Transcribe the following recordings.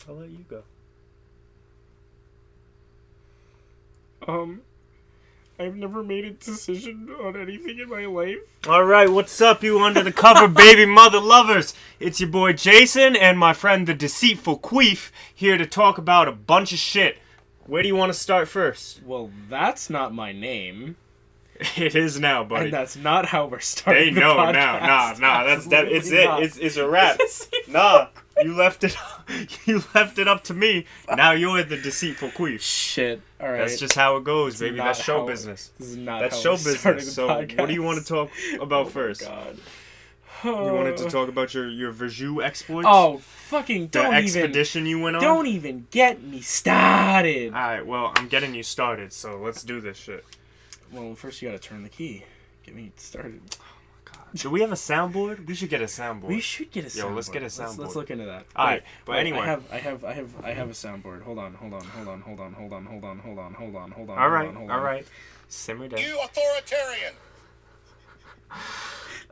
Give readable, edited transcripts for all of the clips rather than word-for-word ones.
I'll let you go. I've never made a decision on anything in my life. Alright, what's up, you under the cover baby mother lovers? It's your boy Jason and my friend the Deceitful Queef here to talk about a bunch of shit. Where do you want to start first? Well, that's not my name. It is now, buddy. And that's not how we're starting They the know podcast. now. Nah, it's Absolutely it. not. It's a wrap. Nah, you left it up to me. Now you're the Deceitful Queef. Shit. All right. That's just how it goes, baby. not That's show how- business. This is not That's how show we're starting business. the So, podcast. what do you want to talk about first? God. You wanted to talk about your Verjus exploits? Oh, fucking the don't expedition you went on? Don't even get me started. Alright, well, I'm getting you started, so let's do this shit. Well, first you gotta turn the key. Get me started. Do we have a soundboard? We should get a soundboard. We should get a soundboard. Yo, let's get a soundboard. Let's look into that. Alright, but Wait, anyway. I have a soundboard. Hold on. Alright. Simmer down. You authoritarian!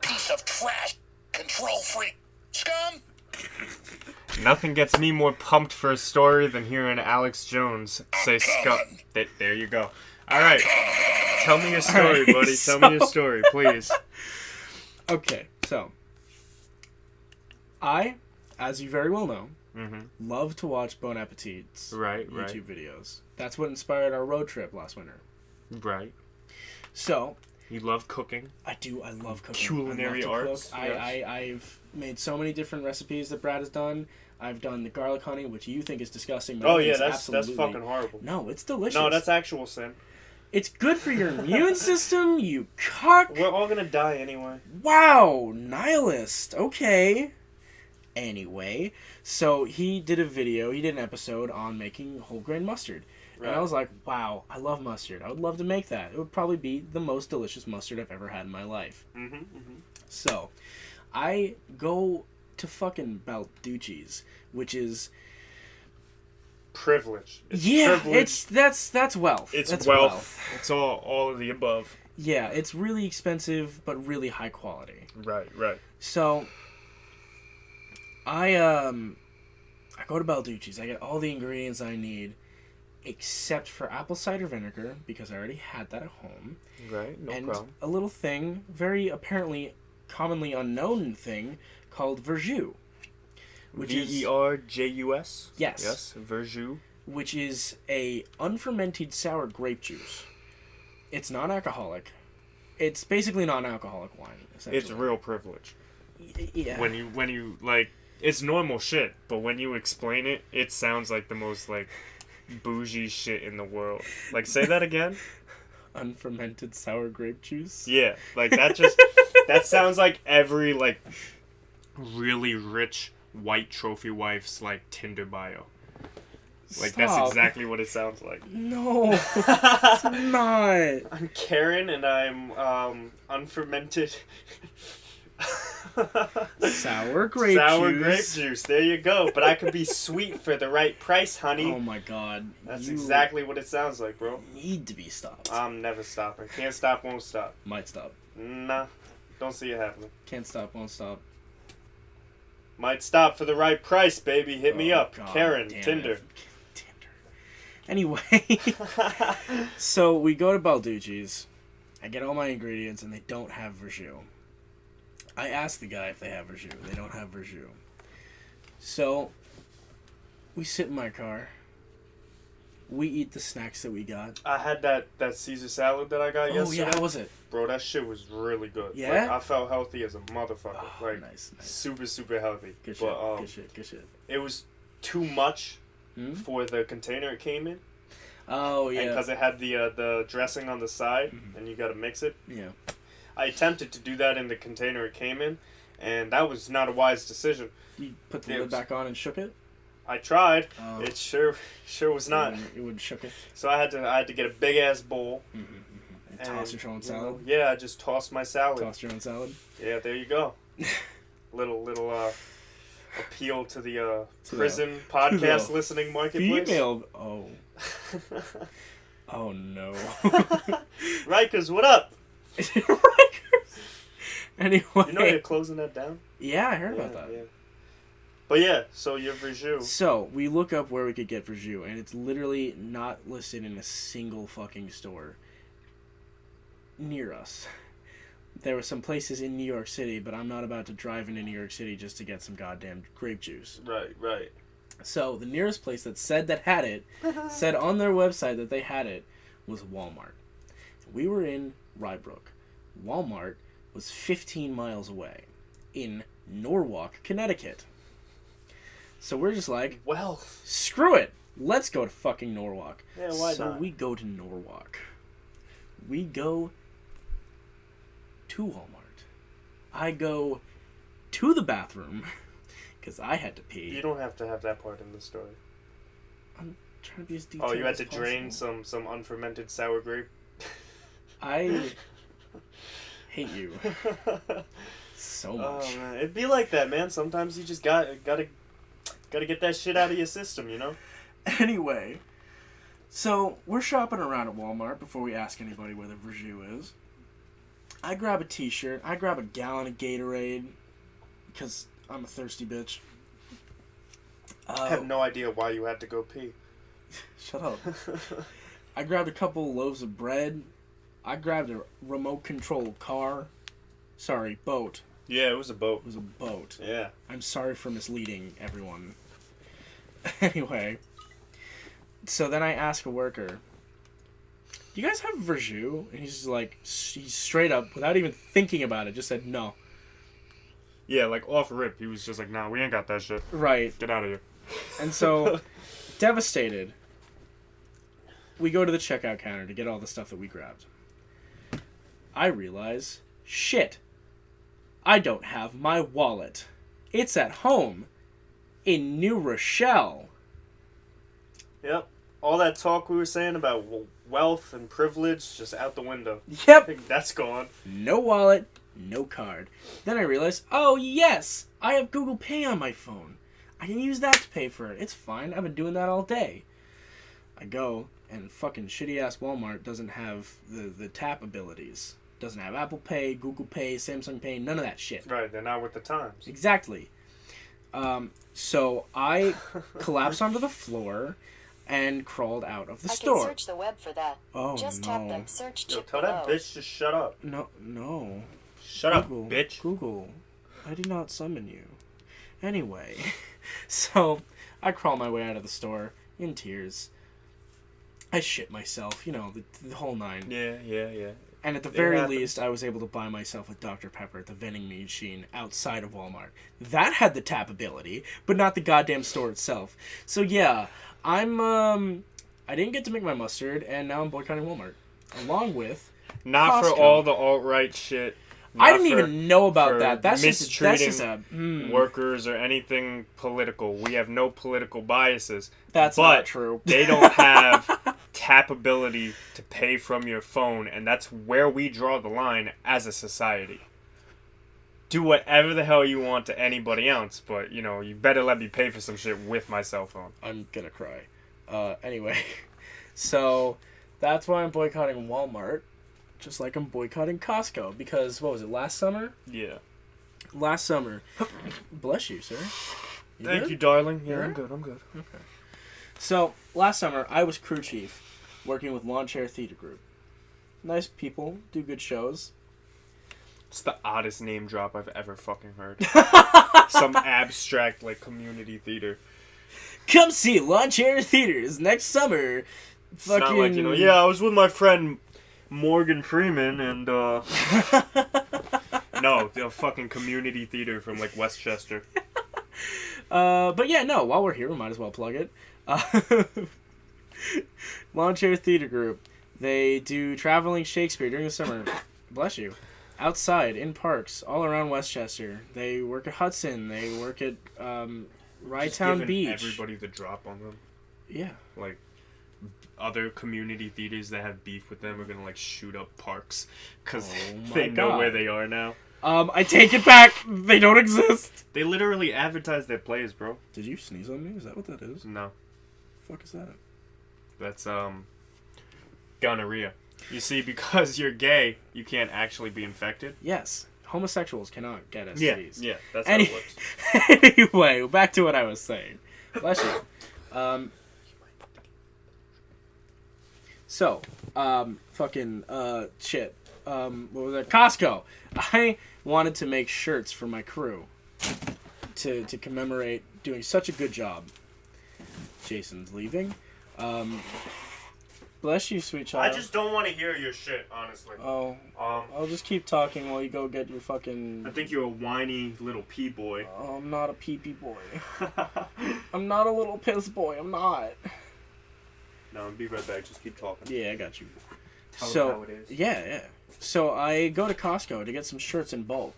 Piece of trash! Control freak! Scum! Nothing gets me more pumped for a story than hearing Alex Jones say scum. There you go. Alright. Tell me your story, Alright, buddy. Tell me your story, please. Okay, so I, as you very well know, love to watch Bon Appetit's YouTube videos. That's what inspired our road trip last winter. Right. So You love cooking? I do. I love cooking. Culinary I love to arts? cook. Yes. I've made so many different recipes that Brad has done. I've done the garlic honey, which you think is disgusting. But Oh I think yeah, it's that's absolutely... fucking horrible. No, it's delicious. No, that's actual sin. It's good for your immune system, you cuck. We're all gonna die anyway. Wow, nihilist. Okay. Anyway, so he did an episode on making whole grain mustard. Right. And I was like, wow, I love mustard. I would love to make that. It would probably be the most delicious mustard I've ever had in my life. So, I go to fucking Balducci's, which is... Privilege. It's yeah, privilege. that's wealth. It's that's wealth. It's all of the above. Yeah, it's really expensive, but really high quality. Right. So, I go to Balducci's. I get all the ingredients I need, except for apple cider vinegar, because I already had that at home. Right, no and problem. a little thing, very apparently commonly unknown thing, called Verjus. Which is Verjus? Yes. Yes, Verjus. Which is a unfermented sour grape juice. It's non-alcoholic. It's basically non-alcoholic wine, essentially. It's real privilege. Yeah. When you like, it's normal shit, but when you explain it, it sounds like the most like bougie shit in the world. Like, say that again. Unfermented sour grape juice. Yeah, like that that sounds like every like really rich white trophy wife's like Tinder bio. Like, Stop. that's exactly what it sounds like. No, it's not. I'm Karen and I'm unfermented Sour grape sour juice. grape juice. There you go. But I could be sweet for the right price, honey. Oh my god. That's you exactly what it sounds like, bro. need to be stopped. I'm never stopping. Can't stop, won't stop. Might stop. Nah, don't see it happening. Can't stop, won't stop. Might stop for the right price, baby. Hit me Oh, up. God Karen, damn Tinder. it. Tinder. Anyway, so we go to Balducci's. I get all my ingredients and they don't have Verjus. I asked the guy if they have Verjus. They don't have Verjus. So, we sit in my car. We eat the snacks that we got. I had that Caesar salad that I got yesterday. Oh yeah, how was it? Bro, that shit was really good. Yeah? Like, I felt healthy as a motherfucker. Oh, like, nice. super, super healthy. Good shit, But, good shit. it was too much Hmm? for the container it came in. Oh, yeah. Because it had the dressing on the side, and you gotta mix it. Yeah. I attempted to do that in the container it came in, and that was not a wise decision. You put the It lid was- back on and shook it? I tried. Oh. It sure was not. It would shook it. So I had to get a big ass bowl. And toss your own salad? Yeah, I just tossed my salad. Toss your own salad? Yeah, there you go. little appeal to the To prison the- podcast the listening marketplace. Female. Oh. Oh no. Rikers, what up? Anyway. You know they're closing that down? Yeah, I heard about that. Yeah. But yeah, so your Verjus. So we look up where we could get Verjus, and it's literally not listed in a single fucking store near us. There were some places in New York City, but I'm not about to drive into New York City just to get some goddamn grape juice. Right. So the nearest place that said said on their website that they had it, was Walmart. We were in Rybrook. Walmart was 15 miles away in Norwalk, Connecticut. So we're just like, well, screw it. Let's go to fucking Norwalk. Yeah, why so not? we go to Norwalk. We go to Walmart. I go to the bathroom because I had to pee. You don't have to have that part in the story. I'm trying to be as detailed. Oh, you had as to possible. drain some unfermented sour grape? I hate you so much. Oh man, it'd be like that, man. Sometimes you just gotta get that shit out of your system, you know? Anyway, so we're shopping around at Walmart before we ask anybody where the Verjus is. I grab a t-shirt. I grab a gallon of Gatorade because I'm a thirsty bitch. I have no idea why you had to go pee. Shut up. I grabbed a couple loaves of bread. I grabbed a remote control car. Sorry, boat. Yeah, it was a boat. It was a boat. Yeah. I'm sorry for misleading everyone. Anyway, so then I ask a worker, do you guys have Verjus? And he's like, he's straight up, without even thinking about it, just said no. Yeah, like off rip, he was just like, nah, we ain't got that shit. Right. Get out of here. And so, devastated, we go to the checkout counter to get all the stuff that we grabbed. I realize, shit, I don't have my wallet. It's at home in New Rochelle. Yep. All that talk we were saying about wealth and privilege, just out the window. Yep. That's gone. No wallet, no card. Then I realized, oh yes, I have Google Pay on my phone. I can use that to pay for it. It's fine. I've been doing that all day. I go, and fucking shitty-ass Walmart doesn't have the tap abilities. Doesn't have Apple Pay, Google Pay, Samsung Pay, none of that shit. Right, they're not with the times. Exactly. So I collapsed onto the floor and crawled out of the store. I can search the web for that. Oh, Just no. tap the search Yo, chip tell below. that bitch to shut up. No. Shut Google, up, bitch. Google, I did not summon you. Anyway, so I crawl my way out of the store in tears. I shit myself, you know, the whole nine. Yeah. And at the It very happens. least, I was able to buy myself a Dr. Pepper at the vending machine outside of Walmart. That had the tap ability, but not the goddamn store itself. So yeah, I didn't get to make my mustard, and now I'm boycotting Walmart. Along with Not Costco. for all the alt-right shit. I Not didn't for- even know about for that. That's just mistreating a workers or anything political. We have no political biases. That's but not true. They don't have tap ability to pay from your phone, and that's where we draw the line as a society. Do whatever the hell you want to anybody else, but you know, you better let me pay for some shit with my cell phone. I'm gonna cry. Anyway, so that's why I'm boycotting Walmart, just like I'm boycotting Costco, because, what was it, last summer? Yeah. Last summer. Bless you, sir. Thank good? you, darling. Yeah, You're I'm right? good. I'm good. Okay. So, last summer, I was crew chief, working with Lawn Chair Theater Group. Nice people, do good shows. It's the oddest name drop I've ever fucking heard. Some abstract, like, community theater. Come see Lawn Chair Theaters next summer. It's not like, you know, yeah, I was with my friend Morgan Freeman and, No, the fucking community theater from, like, Westchester. But yeah, no, while we're here, we might as well plug it. Lawn Chair Theater Group. They do traveling Shakespeare during the summer. Bless you. Outside, in parks, all around Westchester. They work at Hudson. They work at Rytown Beach. Everybody the drop on them. Yeah. Like, other community theaters that have beef with them are gonna, like, shoot up parks. Because Oh my they know God. where they are now. I take it back. They don't exist. They literally advertise their plays, bro. Did you sneeze on me? Is that what that is? No. The fuck is that? That's, gonorrhea. You see, because you're gay, you can't actually be infected. Yes. Homosexuals cannot get Yeah, STDs. yeah, that's how it works. Anyway, back to what I was saying. Bless you. Shit. What was that? Costco. I wanted to make shirts for my crew to commemorate doing such a good job. Jason's leaving. Bless you, sweet child. I just don't want to hear your shit, honestly. Oh. I'll just keep talking while you go get your fucking... I think you're a whiny little pee boy. Oh, I'm not a pee-pee boy. I'm not a little piss boy. I'm not. No, I'll be right back. Just keep talking. Yeah, I got you. Tell them how it is. Yeah. So I go to Costco to get some shirts in bulk.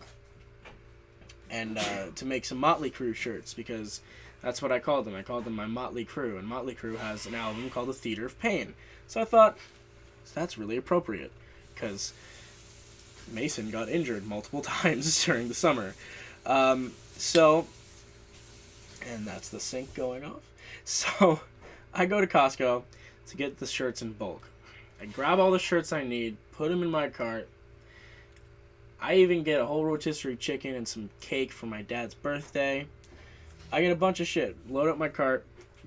And to make some Motley Crue shirts, because that's what I called them. I called them my Motley Crue. And Motley Crue has an album called The Theater of Pain. So I thought, that's really appropriate. Because Mason got injured multiple times during the summer. And that's the sink going off. So I go to Costco to get the shirts in bulk. I grab all the shirts I need, put them in my cart. I even get a whole rotisserie chicken and some cake for my dad's birthday. I get a bunch of shit, load up my cart,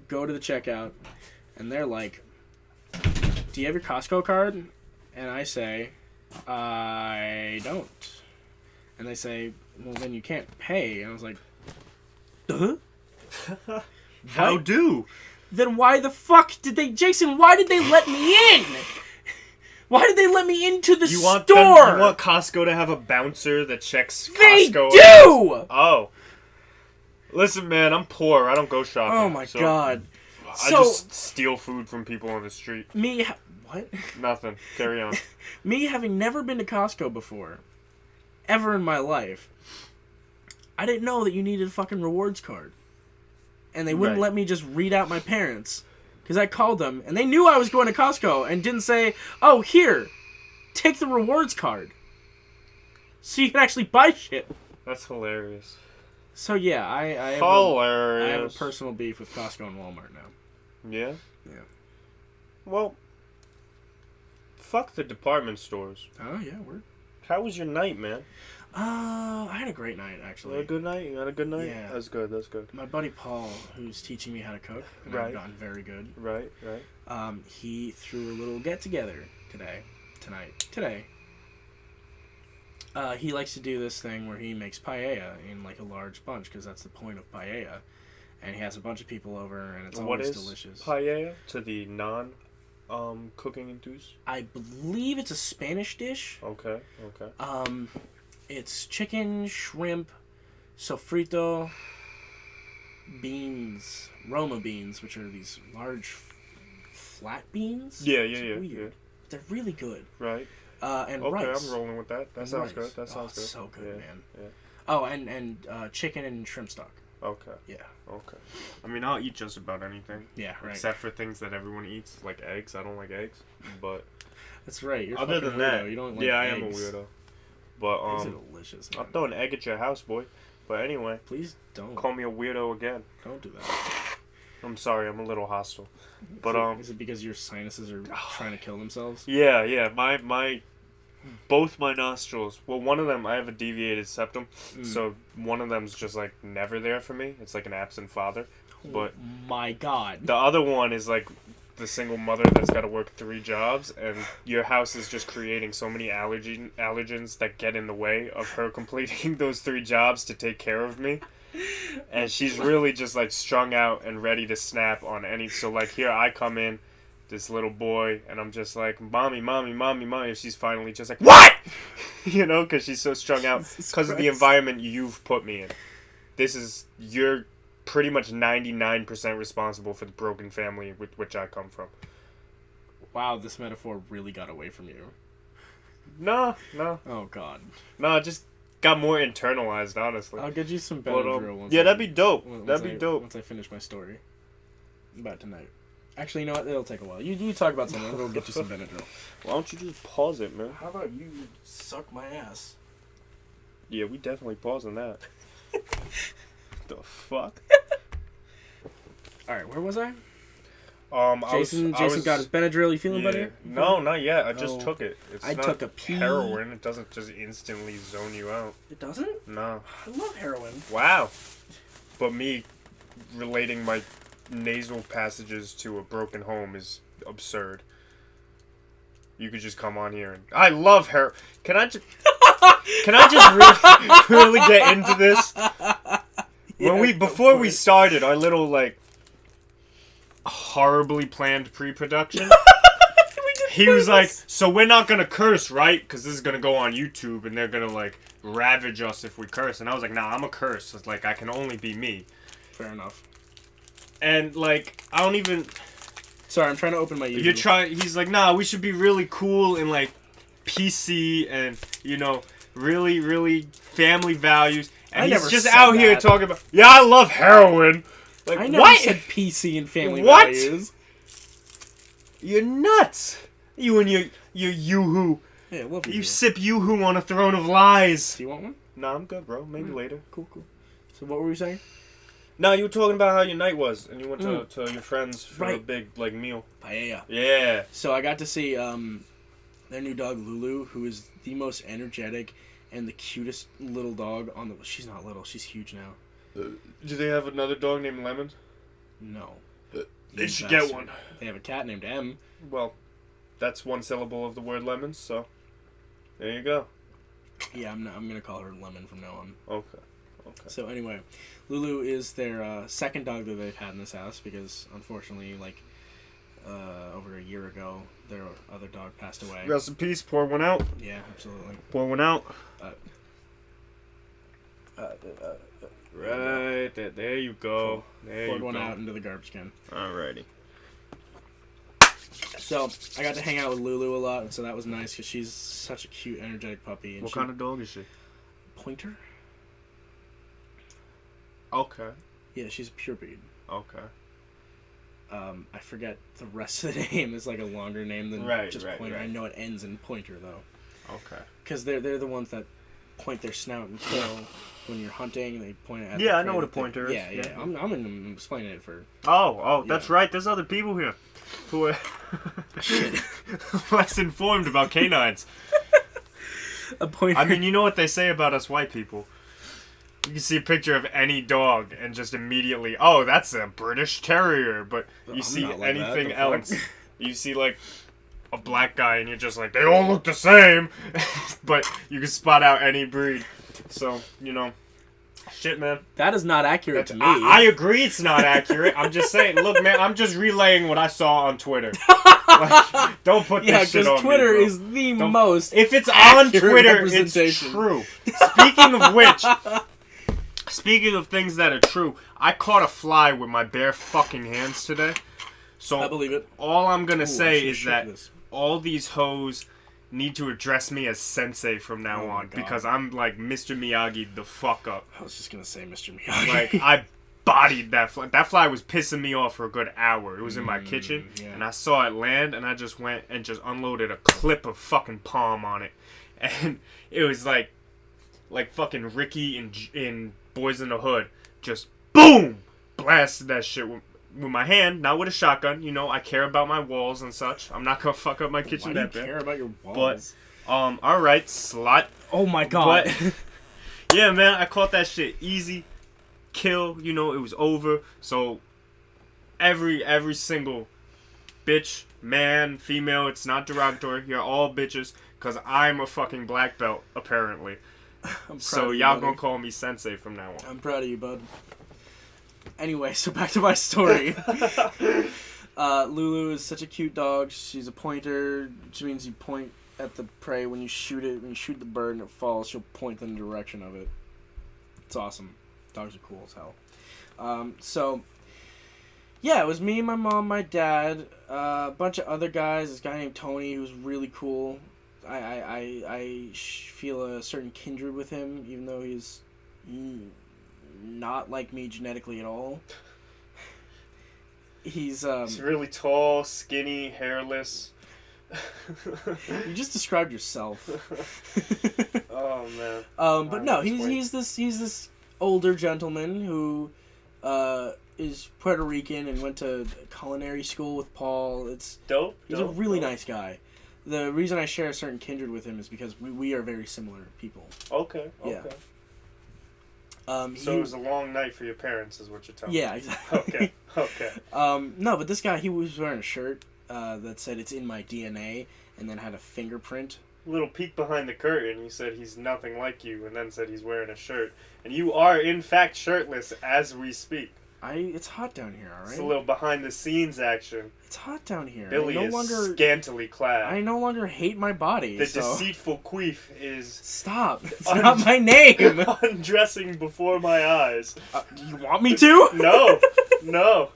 go to the checkout, and they're like, do you have your Costco card? And I say, I don't. And they say, well, then you can't pay. And I was like, duh? How do? Then why the fuck did they... Jason, why did they let me in? Why did they let me into the store? You want Costco to have a bouncer that checks Costco? They do! Oh. Listen, man, I'm poor. I don't go shopping. Oh my god. I just steal food from people on the street. What? Nothing. Carry on. Me having never been to Costco before, ever in my life, I didn't know that you needed a fucking rewards card. And they wouldn't let me just read out my parents. Because I called them, and they knew I was going to Costco, and didn't say, oh, here, take the rewards card. So you can actually buy shit. That's hilarious. So yeah, I have a personal beef with Costco and Walmart now. Yeah? Yeah. Well, fuck the department stores. Oh, yeah, word. How was your night, man? I had a great night, actually. You had a good night? You had a good night? Yeah. That's good. My buddy Paul, who's teaching me how to cook, and I've gotten very good. Right. He threw a little get-together today. He likes to do this thing where he makes paella in, like, a large bunch, because that's the point of paella. And he has a bunch of people over, and it's always delicious. What is paella to the non-cooking enthusiast? I believe it's a Spanish dish. Okay. It's chicken, shrimp, sofrito, beans, Roma beans, which are these large flat beans. Yeah. They're really good. Right. And okay, rice. I'm rolling with that. That sounds good. That sounds good. So good, man. Yeah. Oh, and chicken and shrimp stock. Okay. Yeah. Okay. I mean, I'll eat just about anything. Yeah, right. Except for things that everyone eats, like eggs. I don't like eggs, but that's right. You're other than weirdo. that, You don't like I eggs. am a weirdo. But eggs are delicious. Man. I'll throw an egg at your house, boy. But anyway, please don't call me a weirdo again. Don't do that. I'm sorry. I'm a little hostile. But is it because your sinuses are trying to kill themselves? Yeah. Both my nostrils. Well, one of them, I have a deviated septum, so one of them's just like never there for me. It's like an absent father. But my God, the other one is like the single mother that's got to work 3 jobs, and your house is just creating so many allergens that get in the way of her completing those 3 jobs to take care of me. And she's really just like strung out and ready to snap on any. So like here I come in, this little boy, and I'm just like, mommy. And she's finally just like, what? You know, because she's so strung out because of the environment you've put me in. You're pretty much 99% responsible for the broken family with which I come from. Wow, this metaphor really got away from you. No. Oh, God. No, it just got more internalized, honestly. I'll get you some Benadryl once. Yeah, that'd be dope. Dope. Once I finish my story. About tonight. Actually, you know what? It'll take a while. You talk about something, and we'll get you some Benadryl. Why don't you just pause it, man? How about you suck my ass? Yeah, we definitely pausing that. The fuck? Alright, where was I? Jason got his Benadryl. You feeling better? No, not yet. I just Oh. took it. It's I not took a pee. heroin. It doesn't just instantly zone you out. It doesn't? No. I love heroin. Wow. But me relating my nasal passages to a broken home is absurd. You could just come on here and I love heroin. Can I just really get into this? Before we started our little like horribly planned pre-production, he was like, "So we're not gonna curse, right? Because this is gonna go on YouTube and they're gonna like ravage us if we curse." And I was like, "Nah, I'm a curse. It's like I can only be me." Fair enough. And like I don't even. Sorry, I'm trying to open my YouTube. He's like, "Nah, we should be really cool and like PC and really, really family values." And he's just out here talking about, "Yeah, I love heroin." Like, I never said PC and family values. You're nuts. You and your yoo-hoo. Yeah, I love you sip yoo-hoo on a throne of lies. Do you want one? No, I'm good, bro. Maybe later. Cool. So what were we saying? No, you were talking about how your night was, and you went to your friends for a big meal. Paella. Yeah. So I got to see their new dog Lulu, who is the most energetic and the cutest little dog on the. She's not little. She's huge now. Do they have another dog named Lemon? No. They should get one. They have a cat named M. Well, that's one syllable of the word lemons, so there you go. Yeah, I'm gonna call her Lemon from now on. Okay. So anyway, Lulu is their second dog that they've had in this house because unfortunately, over a year ago, their other dog passed away. Rest in peace. Pour one out. Yeah, absolutely. Pour one out. Right there. There you go. There poured one out into the garbage can. Alrighty. So I got to hang out with Lulu a lot, and so that was nice because she's such a cute, energetic puppy. And what kind of dog is she? Pointer. Okay. Yeah, she's a pure breed. Okay. I forget the rest of the name. It's like a longer name than just Pointer. Right. I know it ends in Pointer though. Okay. Because they're the ones that point their snout and kill when you're hunting. They point it at. Yeah, I know what a pointer is. Yeah. I'm explaining it for. Oh, that's right. There's other people here who are less informed about canines. A pointer. I mean, you know what they say about us white people. You can see a picture of any dog and just immediately, oh, that's a British Terrier. But you see anything else, you see like a black guy and you're just like, they all look the same. But you can spot out any breed. So, shit, man. That is not accurate to me. I agree it's not accurate. I'm just saying, look, man, I'm just relaying what I saw on Twitter. Don't put this shit on Twitter me, bro. is the most if it's on Twitter, it's true. Speaking of things that are true, I caught a fly with my bare fucking hands today. So I believe it. All I'm gonna say is that all these hoes need to address me as sensei from now on because I'm like Mr. Miyagi the fuck up. I was just gonna say Mr. Miyagi. Like I bodied that fly. That fly was pissing me off for a good hour. It was in my kitchen and I saw it land and I just went and just unloaded a clip of fucking palm on it, and it was like fucking Ricky in Boys in the Hood, just boom, blasted that shit with my hand, not with a shotgun. I care about my walls and such. I'm not gonna fuck up my kitchen. Why do you care about your walls? But, all right, slut. Oh my god. But, yeah, man, I caught that shit easy, kill. It was over. So every single bitch, man, female, it's not derogatory. You're all bitches, cause I'm a fucking black belt apparently. So y'all gonna call me sensei from now on. I'm proud of you, bud. Anyway, so back to my story. Lulu is such a cute dog. She's a pointer, which means you point at the prey when you shoot it. When you shoot the bird and it falls, she'll point in the direction of it. It's awesome. Dogs are cool as hell. So, yeah, it was me, my mom, my dad, a bunch of other guys. This guy named Tony who's really cool. I feel a certain kindred with him, even though he's not like me genetically at all. He's really tall, skinny, hairless. You just described yourself. Oh man. But no, he's this older gentleman who is Puerto Rican and went to culinary school with Paul. He's a really nice guy. The reason I share a certain kindred with him is because we are very similar people. Okay. Yeah. So it was a long night for your parents, is what you're telling me. Yeah, exactly. Okay. No, but this guy, he was wearing a shirt that said "It's in my DNA," and then had a fingerprint. Little peek behind the curtain. You said he's nothing like you, and then said he's wearing a shirt, and you are in fact shirtless as we speak. It's hot down here, all right? It's a little behind the scenes action. It's hot down here. Billy is scantily clad. I no longer hate my body. The deceitful queef is... Stop. It's not my name. Undressing before my eyes. Do you want me to? No.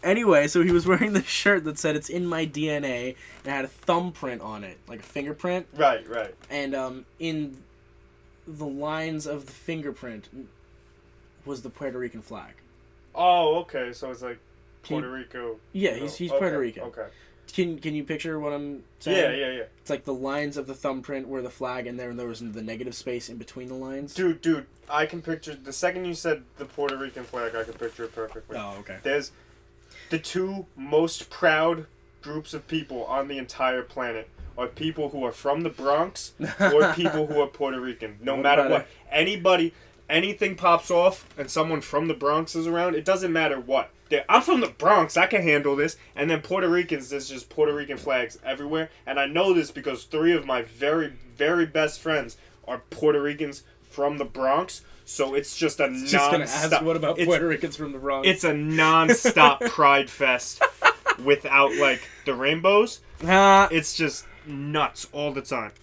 Anyway, so he was wearing this shirt that said "It's in my DNA" and had a thumbprint on it, like a fingerprint. Right. And in the lines of the fingerprint was the Puerto Rican flag. Oh, okay. So it's like Puerto Rico. Yeah, he's Puerto Rican. Okay. Can you picture what I'm saying? Yeah. It's like the lines of the thumbprint were the flag, and there was the negative space in between the lines. Dude, I can picture... The second you said the Puerto Rican flag, I can picture it perfectly. Oh, okay. There's the two most proud groups of people on the entire planet are people who are from the Bronx or people who are Puerto Rican. No matter what. Anything pops off and someone from the Bronx is around, it doesn't matter what. I'm from the Bronx, I can handle this. And then Puerto Ricans, there's just Puerto Rican flags everywhere. And I know this because 3 of my very, very best friends are Puerto Ricans from the Bronx. So it's just a non-stop... Just gonna ask, what about Puerto Ricans from the Bronx? It's a non-stop pride fest without, like, the rainbows. It's just nuts all the time.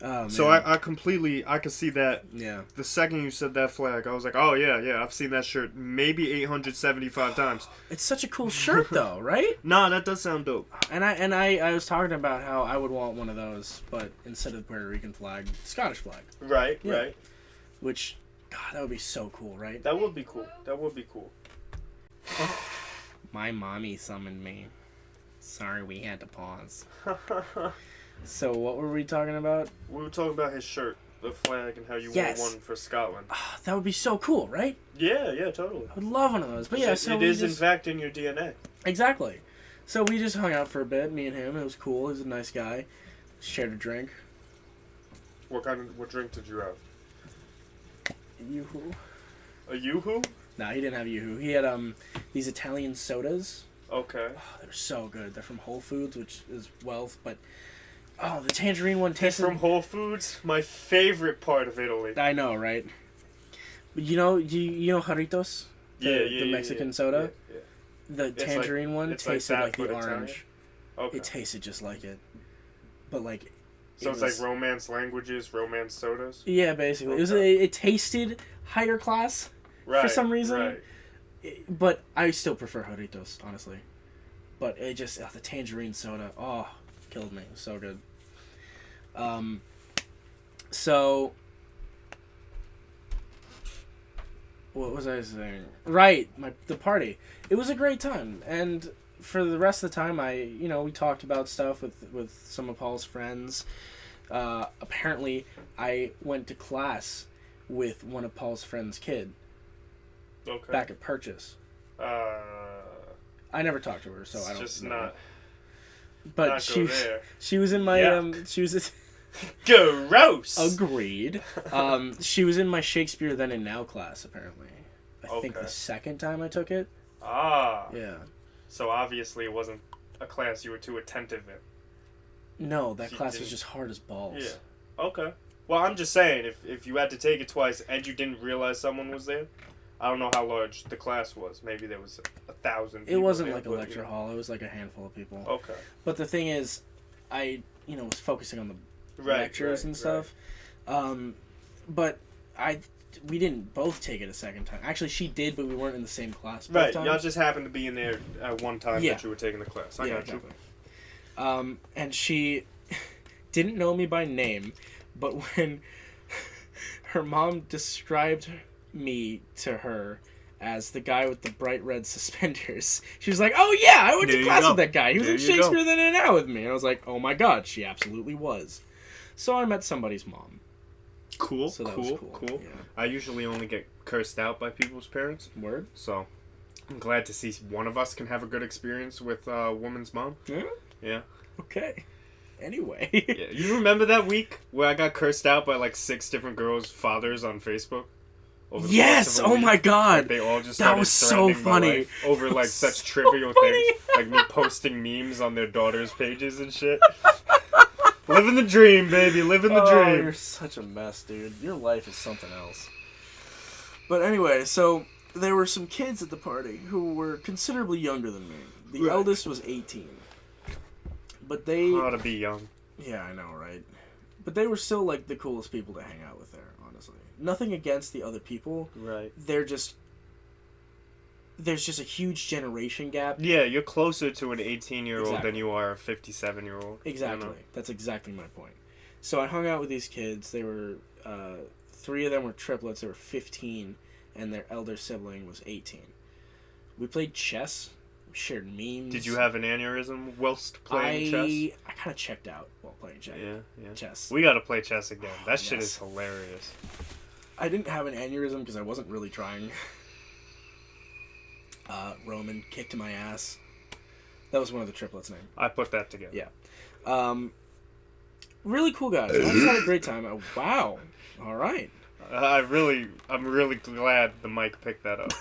Oh, so I could see that. Yeah. The second you said that flag, I was like, oh yeah, I've seen that shirt maybe 875 times. It's such a cool shirt though, right? Nah, that does sound dope. And I was talking about how I would want one of those, but instead of the Puerto Rican flag, Scottish flag. Right. Which, God, that would be so cool, right? That would be cool. My mommy summoned me. Sorry, we had to pause. So what were we talking about? We were talking about his shirt, the flag, and how you want one for Scotland. That would be so cool, right? Yeah, totally. I would love one of those. But yeah, so it is in fact in your DNA. Exactly. So we just hung out for a bit, me and him. It was cool. He was a nice guy. Shared a drink. What drink did you have? Yoo-hoo. A Yoo-hoo? No, he didn't have Yoo-hoo. He had these Italian sodas. Okay. Oh, they're so good. They're from Whole Foods, which is wealth, but the tangerine one tasted... From Whole Foods? My favorite part of Italy. I know, right? But you know Jarritos? The Mexican soda? Yeah. The tangerine one tasted like the orange. Okay. It tasted just like it. But like... So it's like romance languages, romance sodas? Yeah, basically. Okay. It tasted higher class for some reason. Right. But I still prefer Jarritos, honestly. But it just... the tangerine soda, killed me. So good. So... What was I saying? Right, the party. It was a great time, and for the rest of the time, we talked about stuff with some of Paul's friends. Apparently, I went to class with one of Paul's friends' kid. Okay. Back at Purchase. I never talked to her, so I don't. Just know. not. But not she was in my Yuck. she was. Gross. Agreed. She was in my Shakespeare Then and Now class, apparently. I think the second time I took it. Yeah. So obviously it wasn't a class you were too attentive in. No, that class was just hard as balls. Yeah. Okay. Well, I'm just saying, if you had to take it twice and you didn't realize someone was there, I don't know how large the class was. Maybe there was 1,000 people. It wasn't there, like a lecture hall. It was like a handful of people. Okay. But the thing is, I was focusing on the lectures and stuff. But we didn't both take it a second time. Actually, she did, but we weren't in the same class both times. Y'all just happened to be in there at one time that you were taking the class. I got you. And she didn't know me by name, but when her mom described me to her as the guy with the bright red suspenders, she was like, "Oh yeah, I went to class with that guy. He was in Shakespeare Then and Now with me." And I was like, "Oh my god, she absolutely was." So I met somebody's mom. Cool. So that was cool. Yeah. I usually only get cursed out by people's parents. Word. So I'm glad to see one of us can have a good experience with a woman's mom. Yeah? Yeah. Okay. Anyway. Yeah. You remember that week where I got cursed out by like 6 different girls' fathers on Facebook? Over the Yes! course of a Oh week? my god! Like, they all just That started was so threatening my funny. life over like such So trivial funny. things, like me posting memes on their daughters' pages and shit. Living the dream, baby, living the Oh, dream. you're such a mess, dude. Your life is something else. But anyway, so there were some kids at the party who were considerably younger than me. The Right. eldest was 18. But they... How to be young. Yeah, I know, right? But they were still, like, the coolest people to hang out with there, honestly. Nothing against the other people. Right. They're just... There's just a huge generation gap. Yeah, you're closer to an 18-year-old Exactly. than you are a 57-year-old. Exactly. You know? That's exactly my point. So I hung out with these kids. They were... 3 of them were triplets. They were 15. And their elder sibling was 18. We played chess. We shared memes. Did you have an aneurysm whilst playing chess? I kind of checked out while playing chess. Yeah. Chess. We gotta play chess again. That shit Yes. is hilarious. I didn't have an aneurysm because I wasn't really trying. Roman kicked my ass. That was one of the triplets' name. I put that together. Yeah. Really cool guys. I just had a great time. Wow. All right. I'm really glad the mic picked that up.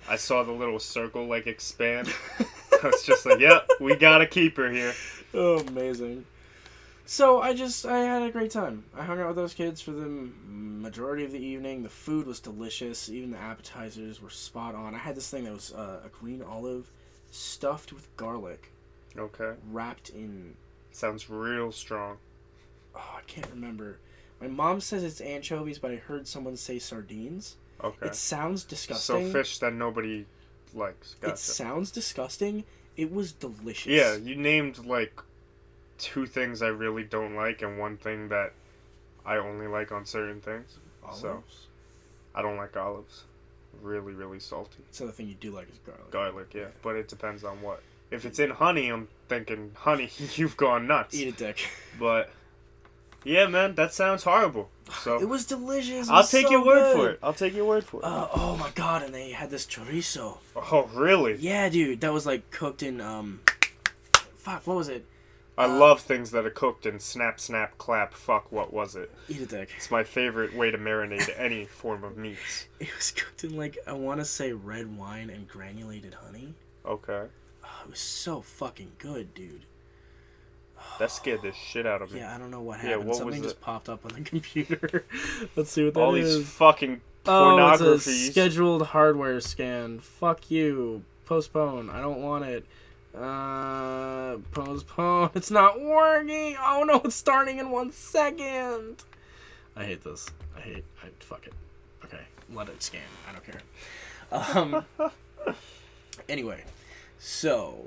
I saw the little circle like expand. I was just like, yep, we gotta keep her here. Oh, amazing. So I had a great time. I hung out with those kids for the majority of the evening. The food was delicious. Even the appetizers were spot on. I had this thing that was a green olive stuffed with garlic, Okay. wrapped in... Sounds real strong. Oh, I can't remember. My mom says it's anchovies, but I heard someone say sardines. Okay. It sounds disgusting. So fish that nobody likes. Gotcha. It sounds disgusting. It was delicious. Yeah, you named like 2 things I really don't like and 1 thing that I only like on certain things. Olives? So I don't like olives. Really, really salty. So the thing you do like is garlic. Garlic, yeah. But it depends on what. If it's in honey, I'm thinking, honey, you've gone nuts. Eat a dick. But yeah, man, that sounds horrible. So It was delicious. It I'll was take so your word good. for it. I'll take your word for it. Oh my god, and they had this chorizo. Oh, really? Yeah, dude, that was like cooked in fuck, what was it? I love things that are cooked in snap, snap, clap, fuck, what was it? Eat a dick. It's my favorite way to marinate any form of meats. It was cooked in like, I want to say red wine and granulated honey. Okay. Oh, it was so fucking good, dude. That scared the shit out of me. Yeah, I don't know what Yeah, happened. what Something was just it? popped up on the computer. Let's see what that is. All these fucking Oh, it's a pornographies. scheduled hardware scan. Fuck you. Postpone. I don't want it. Postpone. It's not working. Oh no, it's starting in 1 second. I hate this. Fuck it. Okay, let it scan. I don't care. Anyway, so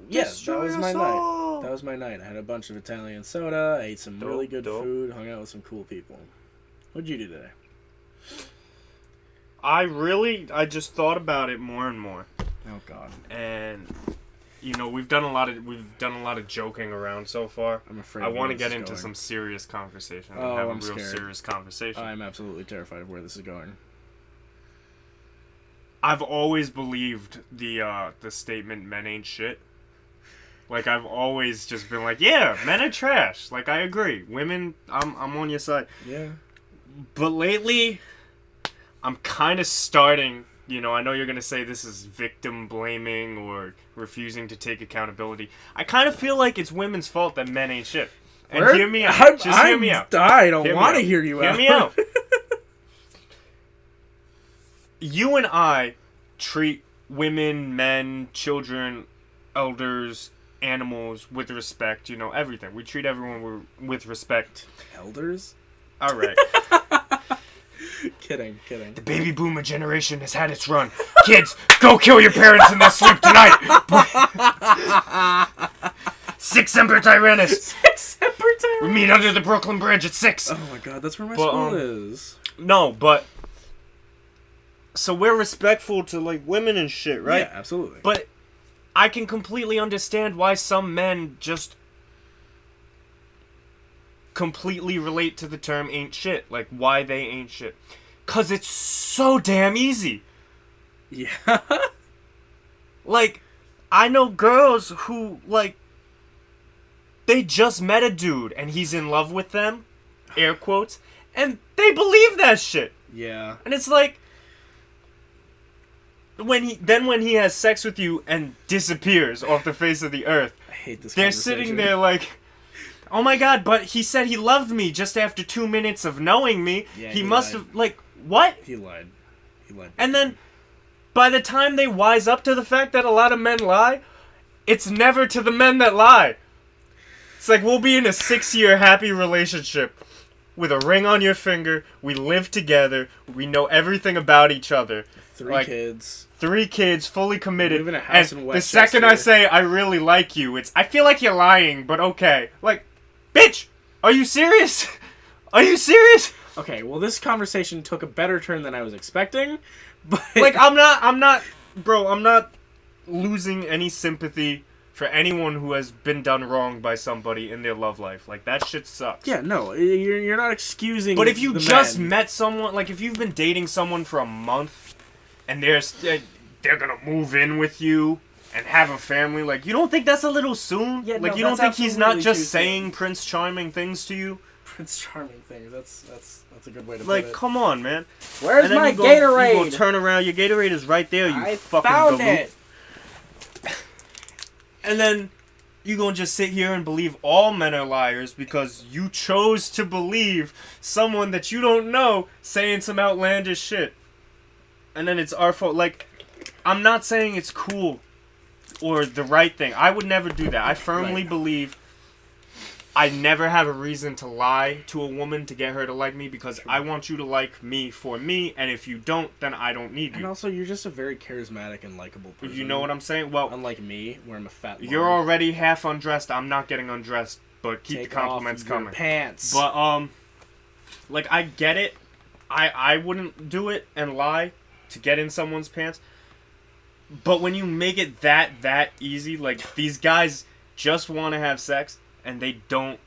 yeah, Destroy that was my us night. all. That was my night. I had a bunch of Italian soda. I ate some really good dope. food. Hung out with some cool people. What'd you do today? I just thought about it more and more. Oh God. And you know, we've done a lot of joking around so far. I'm afraid. I of want where to get this is into going. some serious conversation and Oh, have a I'm real scared. serious conversation. I'm absolutely terrified of where this is going. I've always believed the statement "men ain't shit." Like, I've always just been like, yeah, men are trash. Like, I agree. Women, I'm on your side. Yeah. But lately, I'm kind of starting, you know, I know you're going to say this is victim blaming or refusing to take accountability. I kind of feel like it's women's fault that men ain't shit. And hear me out. Just hear me out. I don't Hear me want to out. hear you out. Hear me out. You and I treat women, men, children, elders, animals with respect, you know, everything. We treat everyone with respect. Elders? All right. Kidding. The baby boomer generation has had its run. Kids, go kill your parents in their sleep tonight. Six Semper Tyrannis. We meet under the Brooklyn Bridge at 6. Oh my God, that's where my But, school is. No, but... So we're respectful to, like, women and shit, right? Yeah, absolutely. But I can completely understand why some men just completely relate to the term ain't shit. Like, why they ain't shit. 'Cause it's so damn easy. Yeah. Like, I know girls who, like, they just met a dude and he's in love with them, air quotes, and they believe that shit. Yeah. And it's like, when he has sex with you and disappears off the face of the earth, I hate this they're conversation. sitting there like, oh my god, but he said he loved me just after 2 minutes of knowing me. Yeah, he he must lied. have, like, what? He lied. And then, by the time they wise up to the fact that a lot of men lie, it's never to the men that lie. It's like, we'll be in a 6-year happy relationship with a ring on your finger, we live together, we know everything about each other. 3 kids. 3 kids, fully committed. Live in a house and in the Westchester. second I say I really like you, I feel like you're lying, but okay. Like, bitch, are you serious? Are you serious? Okay, well, this conversation took a better turn than I was expecting, but... Like, I'm not losing any sympathy for anyone who has been done wrong by somebody in their love life. Like, that shit sucks. Yeah, no, you're not excusing But if you the just men. met someone, like, if you've been dating someone for a month, and they're gonna move in with you and have a family, like, you don't think that's a little soon? Yeah, like, no, you don't that's think he's not absolutely just too saying soon. Prince Charming things to you? Prince Charming thing, that's a good way to Like, put it. come on, man. Where's And then my you go Gatorade? turn around, your Gatorade is right there, you I fucking found galoot. it! And then you gonna just sit here and believe all men are liars because you chose to believe someone that you don't know saying some outlandish shit. And then it's our fault. Like, I'm not saying it's cool or the right thing. I would never do that. I firmly believe I never have a reason to lie to a woman to get her to like me because I want you to like me for me, and if you don't, then I don't need And you. also, you're just a very charismatic and likable person. You know what I'm saying? Well, Unlike me, where I'm a fat you're lard. already half undressed. I'm not getting undressed, but keep Take the compliments off your coming. pants. But like, I get it. I wouldn't do it and lie to get in someone's pants. But when you make it that easy, like, these guys just want to have sex and they don't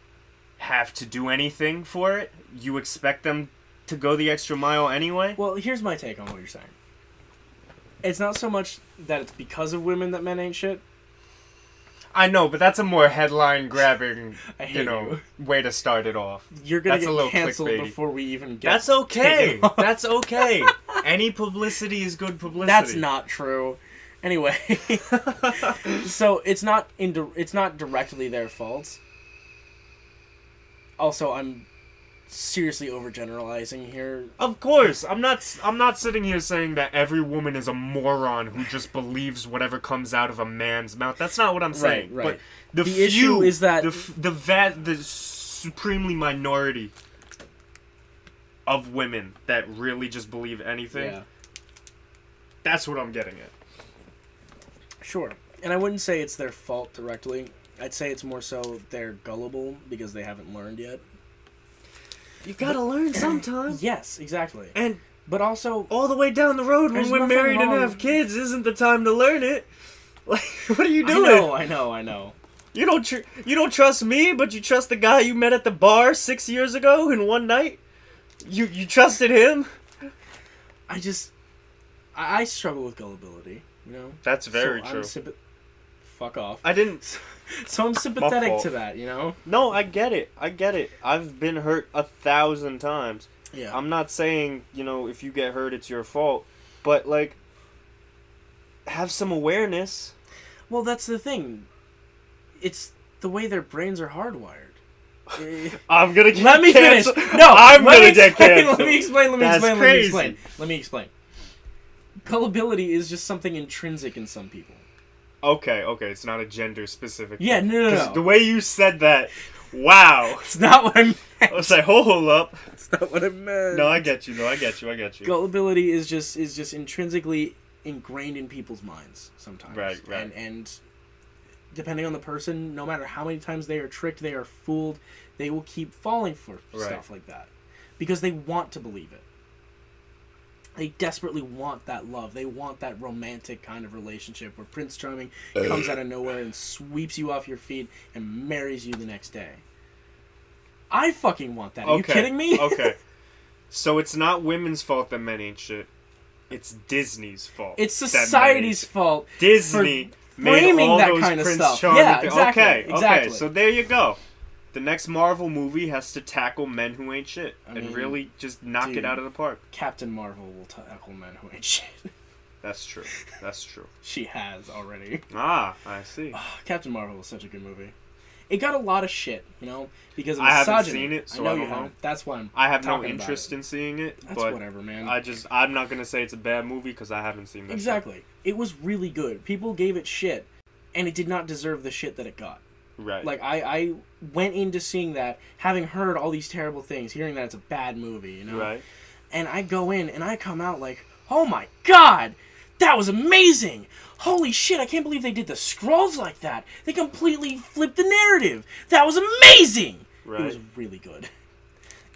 have to do anything for it, you expect them to go the extra mile anyway? Well, here's my take on what you're saying. It's not so much that it's because of women that men ain't shit. I know, but that's a more headline-grabbing, I hate way to start it off. You're gonna That's a little get canceled clickbaity. before we even get. That's okay. taken off. That's okay. Any publicity is good publicity. That's not true. Anyway, so it's not directly their fault. Also, I'm seriously overgeneralizing here. Of course, I'm not sitting here saying that every woman is a moron who just believes whatever comes out of a man's mouth. That's not what I'm saying. Right. But The issue is that the supremely minority of women that really just believe anything. Yeah. That's what I'm getting at. Sure. And I wouldn't say it's their fault directly. I'd say it's more so they're gullible because they haven't learned yet. You gotta learn sometime. Yes, exactly. And But also, all the way down the road when There's we're nothing married and wrong. have kids isn't the time to learn it. Like, what are you doing? I know. You don't trust me, but you trust the guy you met at the bar 6 years ago in one night? You trusted him? I struggle with gullibility, you know? That's very So true. Fuck off. I didn't... So I'm sympathetic fault. to that, you know? No, I get it. I've been hurt 1,000 times. Yeah. I'm not saying, if you get hurt, it's your fault. But, like, have some awareness. Well, that's the thing. It's the way their brains are hardwired. I'm gonna get Let me finish. canceled. No, I'm let gonna me get explain, canceled. Let me explain. That's Let me explain. Gullibility is just something intrinsic in some people. Okay, it's not a gender specific. Yeah, no. The way you said that, wow. It's not what I meant. I was like, hold up. It's not what I meant. No, I get you. Gullibility is just intrinsically ingrained in people's minds sometimes. Right. And depending on the person, no matter how many times they are tricked, they are fooled, they will keep falling for stuff like that because they want to believe it. They desperately want that love. They want that romantic kind of relationship where Prince Charming comes out of nowhere and sweeps you off your feet and marries you the next day. I fucking want that. Are you kidding me? Okay. So it's not women's fault that men ain't shit. it's Disney's fault. It's that society's made fault. Disney made framing all that those kind of Prince stuff. Charming Yeah, things. exactly, Okay, exactly. so there you go. The next Marvel movie has to tackle men who ain't shit I and mean, really just knock dude. it out of the park. Captain Marvel will tackle men who ain't shit. That's true. That's true. She has already. Ah, I see. Oh, Captain Marvel was such a good movie. It got a lot of shit, you know, because of I haven't misogyny. seen it, so I know I you don't know. haven't. That's why I have no talking about interest it. in seeing it, That's but whatever, man. I'm not gonna say it's a bad movie because I haven't seen that. Exactly. It was really good. People gave it shit, and it did not deserve the shit that it got. Right. Like, I went into seeing that, having heard all these terrible things, hearing that it's a bad movie, you know? Right. And I go in, and I come out like, oh my god! That was amazing! Holy shit, I can't believe they did the Skrulls like that! They completely flipped the narrative! That was amazing! Right. It was really good.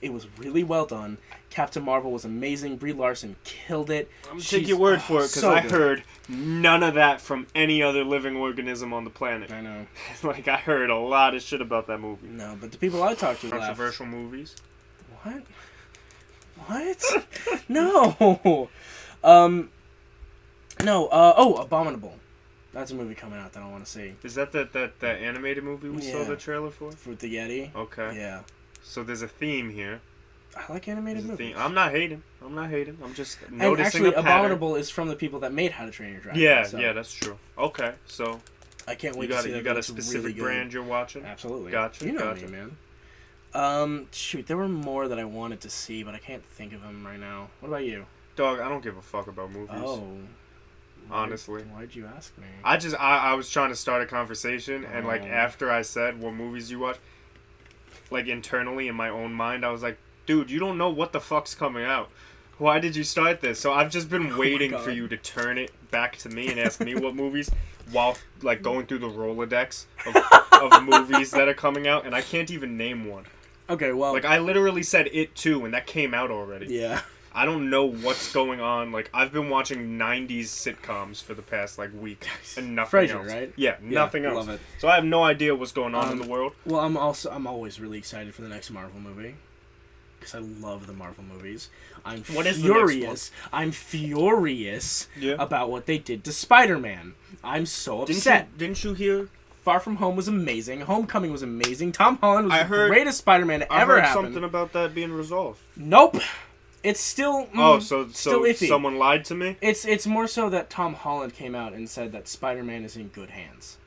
It was really well done. Captain Marvel was amazing. Brie Larson killed it. I'm gonna take your word for it because so I good. heard none of that from any other living organism on the planet. I know. Like, I heard a lot of shit about that movie. No, but the people I talked to laughed. Controversial movies. What? What? No. No. Abominable. That's a movie coming out that I want to see. Is that that animated movie we saw Yeah. the trailer for? For the Yeti. Okay. Yeah. So there's a theme here. I like animated There's a movies. theme. I'm not hating. I'm just And noticing actually, a pattern. Abominable is from the people that made How to Train Your Dragon. Yeah, so yeah, that's true. Okay, so I can't you wait got to see that. you got a It's specific really good. brand you're watching. Absolutely. Gotcha, You know gotcha. me, man. Shoot, there were more that I wanted to see, but I can't think of them right now. What about you? Dog, I don't give a fuck about movies. Oh. Honestly. Why'd you ask me? I was trying to start a conversation, and like Oh. after I said what movies you watch, like internally in my own mind, I was like, dude, you don't know what the fuck's coming out. Why did you start this? So I've just been waiting for God. you to turn it back to me and ask me what movies, while like going through the Rolodex of movies that are coming out, and I can't even name one. Okay, well. Like, I literally said It Too, and that came out already. Yeah. I don't know what's going on. Like, I've been watching 90s sitcoms for the past, like, week, and nothing Frasier, else. right? Yeah, nothing else. Love it. So I have no idea what's going on in the world. Well, I'm always really excited for the next Marvel movie. Because I love the Marvel movies. I'm What is the next furious. I'm furious Yeah. about what they did to Spider-Man. I'm so upset. Didn't you hear? Far From Home was amazing. Homecoming was amazing. Tom Holland was I the heard- greatest Spider-Man to I ever heard happen. something about that being resolved. Nope. It's still So still iffy. someone lied to me? It's more so that Tom Holland came out and said that Spider-Man is in good hands.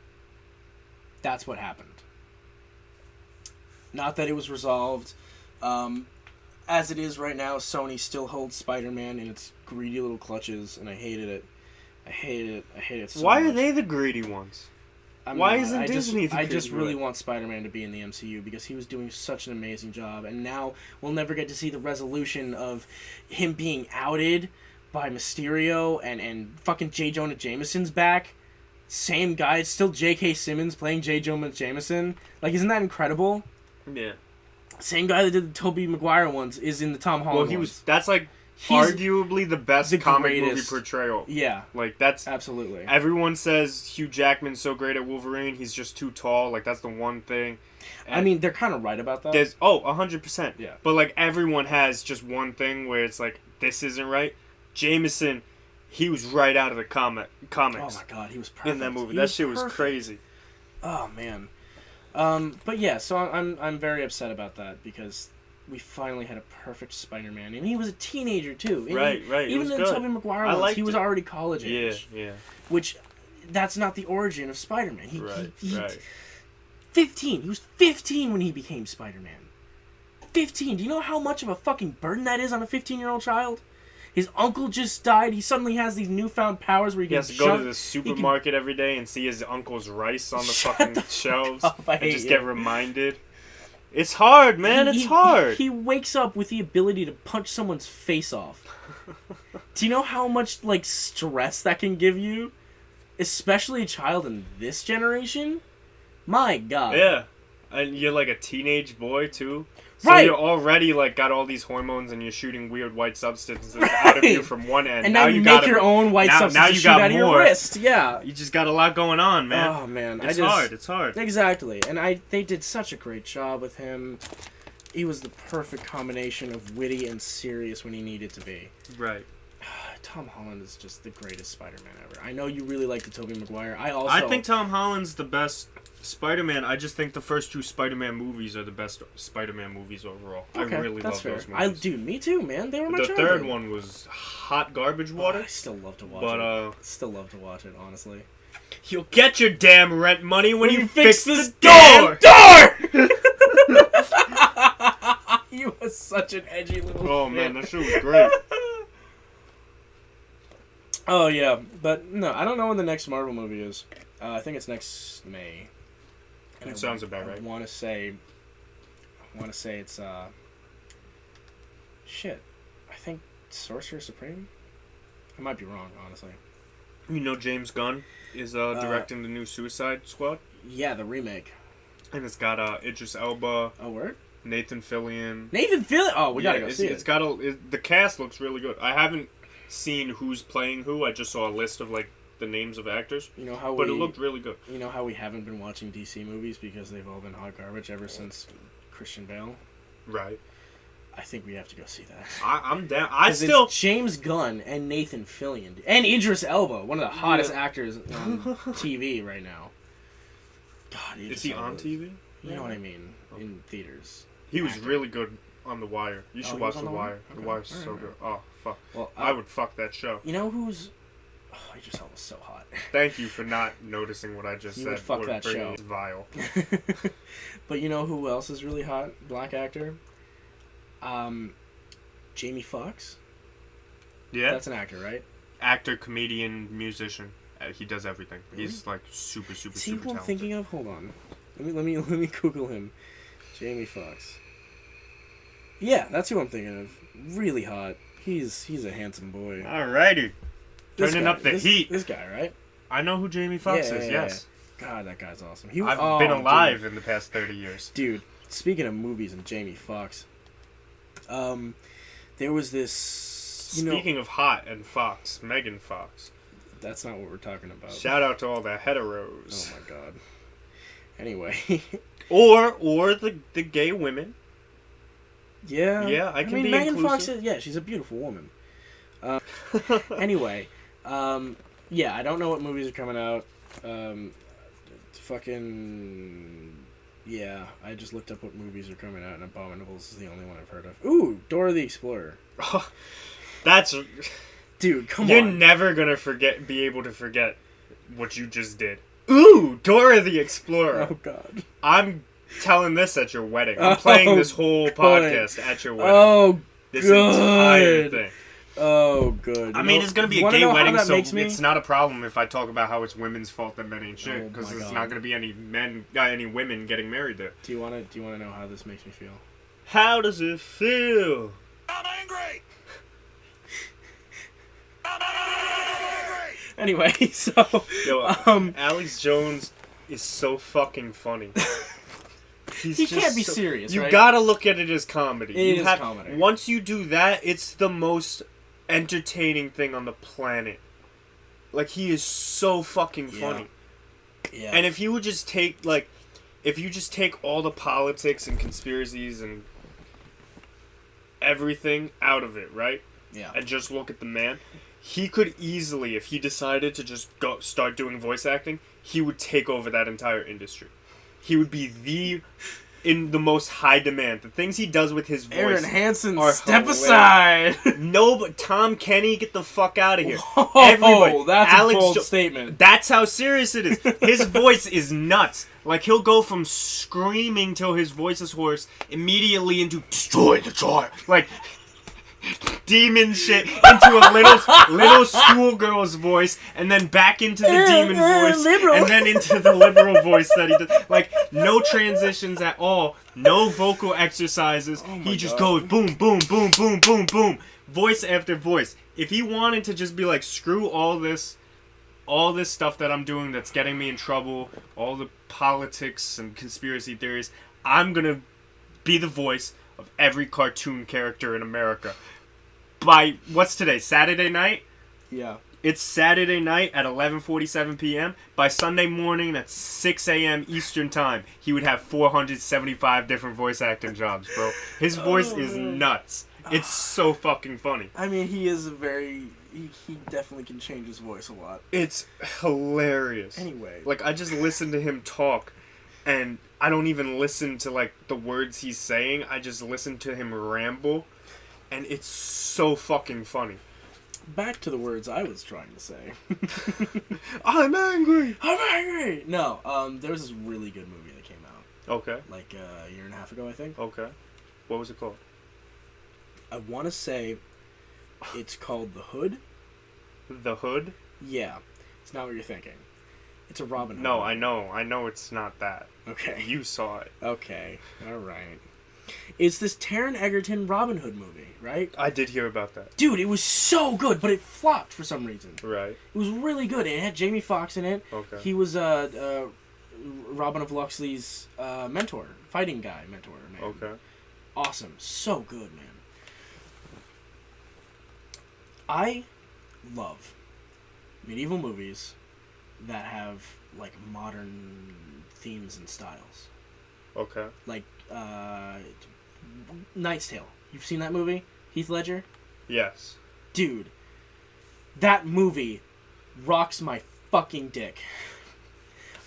That's what happened. Not that it was resolved. As it is right now, Sony still holds Spider-Man in its greedy little clutches, and I hated it. I hate it so Why much. are they the greedy ones? I'm Why not. isn't Disney the I just greedy really one? want Spider-Man to be in the MCU because he was doing such an amazing job, and now we'll never get to see the resolution of him being outed by Mysterio and fucking J. Jonah Jameson's back. Same guy, it's still J.K. Simmons playing J. Jonah Jameson. Like, isn't that incredible? Yeah. Same guy that did the Tobey Maguire ones is in the Tom Holland Well, he ones. was. That's like He's arguably the best the comic movie greatest. portrayal. Yeah, Like, that's. absolutely. Everyone says Hugh Jackman's so great at Wolverine. He's just too tall. Like, that's the one thing. I mean, they're kind of right about that. There's 100%. Yeah. But like everyone has just one thing where it's like this isn't right. Jameson, he was right out of the comics. Oh my god, he was perfect. in that movie. He That shit was perfect. crazy. Oh man. But yeah, so I'm very upset about that because we finally had a perfect Spider-Man, and he was a teenager too. And Right. It Even was in good. Tobey Maguire I ones, liked he was it. already college Yeah. age. Which, that's not the origin of Spider-Man. He, Right. 15. He was 15 when he became Spider-Man. 15. Do you know how much of a fucking burden that is on a 15-year-old child? His uncle just died. He suddenly has these newfound powers where he He can has to go to the supermarket every day and see his uncle's rice on the Shut fucking the fuck shelves up, I and hate just you. get reminded. It's hard, man. It's hard. He wakes up with the ability to punch someone's face off. Do you know how much like stress that can give you? Especially a child in this generation? My god. Yeah. And you're like a teenage boy too. So Right. you're already like got all these hormones and you're shooting weird white substances out of you Right. from one end. And now you gotta make your own white substance now to you shoot got out of your more. wrist. Yeah. You just got a lot going on, man. Oh man, It's hard. It's hard. Exactly, and they did such a great job with him. He was the perfect combination of witty and serious when he needed to be. Right. Tom Holland is just the greatest Spider-Man ever. I know you really like the Tobey Maguire. I think Tom Holland's the best Spider-Man. I just think the first two Spider-Man movies are the best Spider-Man movies overall. Okay, I really that's love fair. those movies. Dude, me too, man. They were my The childhood. third one was hot garbage water. I still love to watch But it. Still love to watch it, honestly. you'll get your damn rent money when you fix this the door. damn door! You are such an edgy little Oh shit. man, that shit was great. Oh yeah, but no, I don't know when the next Marvel movie is. I think it's next May. That sounds about right. I want to say it's shit. I think Sorcerer Supreme. I might be wrong, honestly. You know James Gunn is directing the new Suicide Squad, Yeah, the remake. and it's got Idris Elba, Oh, word? Nathan Fillion. Nathan Fillion. Oh, we gotta go see It's it. got the cast looks really good. I haven't seen who's playing who. I just saw a list of like the names of actors, You know how but we it looked really good. You know how we haven't been watching DC movies because they've all been hot garbage ever since Christian Bale. Right. I think we have to go see that. I'm down. 'Cause it's James Gunn and Nathan Fillion and Idris Elba, one of the hottest actors on TV right now. God, Is he on TV? You know what I mean? In theaters. He was really good on The Wire. You should he watch was on The The Wire. Wire? The Okay. Wire's Alright, so alright. good. Oh fuck. Well, I would fuck that show. You know who's? Oh, Idris Elba's so hot. Thank you for not noticing what I just You said. would fuck that bringing show. It's vile. But you know who else is really hot? Black actor. Jamie Foxx. Yeah. That's an actor, right? Actor, comedian, musician. He does everything. He's like super See super who I'm talented. thinking of? Hold on. Let me Google him. Jamie Foxx. Yeah, that's who I'm thinking of. Really hot. He's a handsome boy. Alrighty. This Turning guy- up the this- heat. This guy, right? I know who Jamie Foxx Yeah, is. yeah, Yes. God, that guy's awesome. I've been alive in the past 30 years. Dude, speaking of movies and Jamie Foxx, there was this. Speaking of hot and Fox, Megan Fox. That's not what we're talking about. Shout out to all the heteros. Oh my god. Anyway. Or the gay women. Yeah. Yeah, I can mean, be Megan Fox inclusive. is, yeah, she's a beautiful woman. Anyway, yeah, I don't know what movies are coming out. Yeah, I just looked up what movies are coming out, and Abominables is the only one I've heard of. Ooh, Dora the Explorer. That's Dude, come You're on. never gonna be able to forget what you just did. Ooh, Dora the Explorer. Oh god. I'm telling this at your wedding. I'm playing this whole good. podcast at your wedding. Oh, This entire good. thing. Oh, good. I mean, it's gonna be You a wanna gay know how wedding, that so makes me? it's not a problem if I talk about how it's women's fault that men ain't shit, Oh because my there's God. not gonna be any women getting married there. Do you wanna know how this makes me feel? How does it feel? I'm angry. Anyway, so Yo, Alex Jones is so fucking funny. He's he just can't be so- serious, You right? gotta look at it as comedy. It You is comedy. Once you do that, it's the most entertaining thing on the planet. Like, he is so fucking funny. Yeah. And if you would just take, all the politics and conspiracies and everything out of it, right? Yeah. And just look at the man, he could easily, if he decided to just start doing voice acting, he would take over that entire industry. He would be in the most high demand. The things he does with his voice. Aaron Hansen, are step hilarious. aside. No, but Tom Kenny, get the fuck out of here. Oh, Everybody. that's Alex a bold Jo- statement. That's how serious it is. His voice is nuts. Like, he'll go from screaming till his voice is hoarse, immediately into destroy the jar. Like, demon shit into a little schoolgirl's voice, and then back into the demon voice, liberal. and then into the liberal voice that he does. Like, no transitions at all, no vocal exercises. He just goes boom, boom, boom, boom, boom, boom, voice after voice. If he wanted to just be like, screw all this stuff that I'm doing that's getting me in trouble, all the politics and conspiracy theories, I'm gonna be the voice of every cartoon character in America. By, what's today, Saturday night? Yeah. It's Saturday night at 11:47 p.m. By Sunday morning at 6 a.m. Eastern Time, he would have 475 different voice acting jobs, bro. His voice is nuts. It's so fucking funny. I mean, he is a very he definitely can change his voice a lot. It's hilarious. Anyway. Like, I just listen to him talk, and I don't even listen to, like, the words he's saying. I just listen to him ramble, and it's so fucking funny. Back to the words I was trying to say. I'm angry! I'm angry! No, there was this really good movie that came out. Okay. Like, a year and a half ago, I think. Okay. What was it called? I want to say it's called The Hood. The Hood? Yeah. It's not what you're thinking. It's a Robin Hood No, movie. I know. I know it's not that. Okay. You saw it. Okay. Alright. It's this Taron Egerton Robin Hood movie, right? I did hear about that. Dude, it was so good, but it flopped for some reason. Right. It was really good. It had Jamie Foxx in it. Okay. He was Robin of Locksley's mentor, fighting guy mentor. Man. Okay. Awesome. So good, man. I love medieval movies that have, like, modern themes and styles. Okay. Like, Knight's Tale. You've seen that movie? Heath Ledger? Yes. Dude, that movie rocks my fucking dick.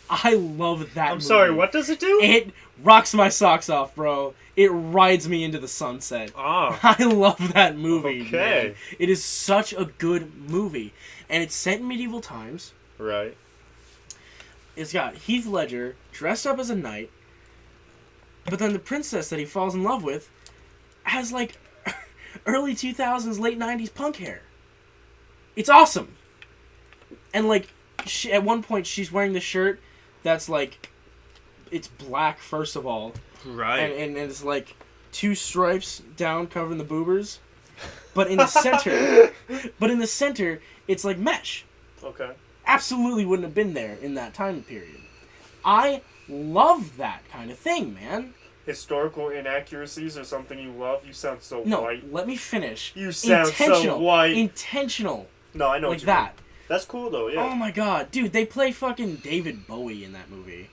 I love that movie. I'm sorry, what does it do? It rocks my socks off, bro. It rides me into the sunset. Ah. I love that movie. Okay. Man. It is such a good movie. And it's set in medieval times. Right. It's got Heath Ledger dressed up as a knight. But then the princess that he falls in love with has, like, early 2000s, late 90s punk hair. It's awesome. And, like, at one point she's wearing this shirt that's, like, it's black, first of all. Right. And it's, like, 2 stripes down covering the boobers. But in the center, it's, like, mesh. Okay. Absolutely wouldn't have been there in that time period. I love that kind of thing, man. Historical inaccuracies or something you love? You sound so No, white. let me finish. You sound so white. Intentional. No, I know Like what you that. mean. That's cool, though, yeah. Oh my god. Dude, they play fucking David Bowie in that movie.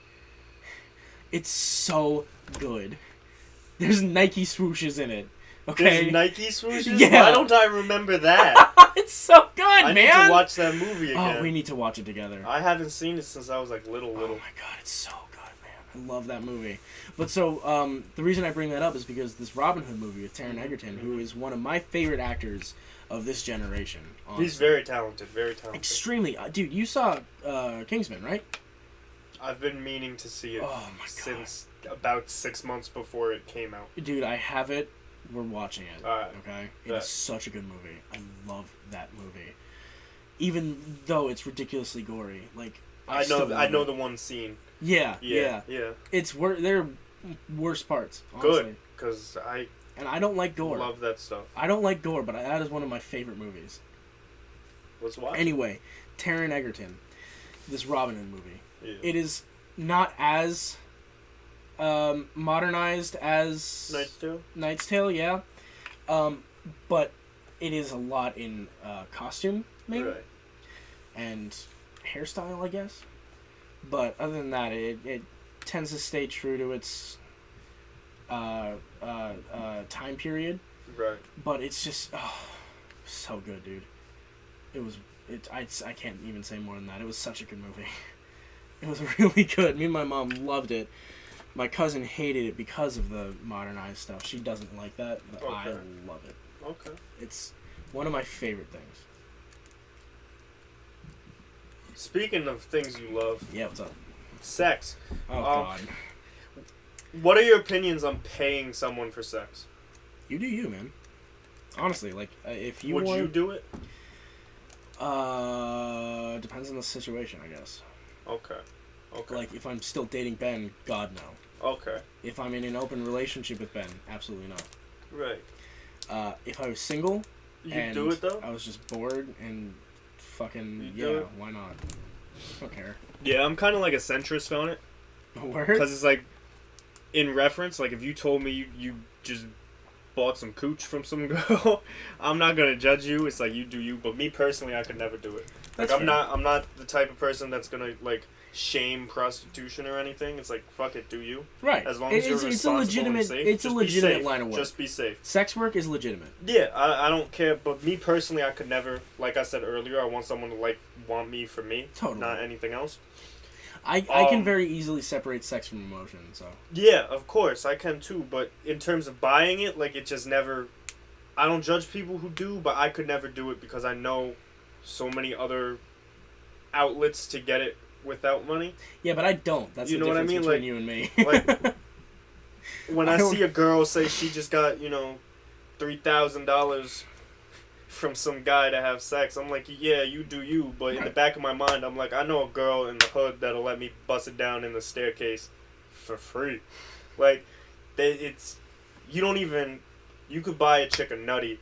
It's so good. There's Nike swooshes in it. Okay? There's Nike swooshes? Yeah. Why don't I remember that? It's so good, I man! need to watch that movie again. Oh, we need to watch it together. I haven't seen it since I was, like, little. Oh my god, it's so good, man. I love that movie. But so, the reason I bring that up is because this Robin Hood movie with Taron Egerton, who is one of my favorite actors of this generation. Honestly. He's very talented, very talented. Extremely. Dude, you saw Kingsman, right? I've been meaning to see it Oh my god. since about 6 months before it came out. Dude, I have it. We're watching it. Alright. Okay? It Bet. is such a good movie. I love that movie. Even though it's ridiculously gory. Like, I know the one scene. Yeah. Yeah. It's they're worst parts, honestly. Good, because I And I don't like gore. love that stuff. I don't like gore, but that is one of my favorite movies. Let's watch. Anyway, Taron Egerton, this Robin Hood movie. Yeah. It is not as modernized as Knight's Tale? yeah. But it is a lot in costume, maybe, Right. and hairstyle, I guess. But other than that, it tends to stay true to its time period. Right. But it's just so good, dude. I can't even say more than that. It was such a good movie. It was really good. Me and my mom loved it. My cousin hated it because of the modernized stuff. She doesn't like that, but I Okay. love it. Okay. It's one of my favorite things. Speaking of things you love, Yeah, what's up? sex. Oh, God. What are your opinions on paying someone for sex? You do you, man. Honestly, like, if you Would want... you do it? Depends on the situation, I guess. Okay. Okay. Like, if I'm still dating Ben, God, no. Okay. If I'm in an open relationship with Ben, absolutely not. Right. If I was single... You and do it, though? I was just bored and fucking... You do it? Why not? I don't care. Yeah, I'm kind of like a centrist on it. Word? Because it's like, in reference, like if you told me you just bought some cooch from some girl, I'm not gonna judge you. It's like you do you. But me personally, I could never do it. Like That's I'm fair. not the type of person that's gonna like shame prostitution or anything. It's like, fuck it, do you? Right. As long as you're responsible and safe. It's a just legitimate be safe. line of work. Just be safe. Sex work is legitimate. Yeah, I don't care. But me personally, I could never, like I said earlier, I want someone to, like, want me for me. Totally. Not anything else. I can very easily separate sex from emotion, so. Yeah, of course, I can too. But in terms of buying it, like, it just never... I don't judge people who do, but I could never do it because I know so many other outlets to get it without money. Yeah, but I don't. That's you the know difference what I between mean? you and me. Like, when I see a girl say she just got, $3,000 from some guy to have sex, I'm like, yeah, you do you. But in the back of my mind, I'm like, I know a girl in the hood that'll let me bust it down in the staircase for free. Like, you could buy a chick a nutty,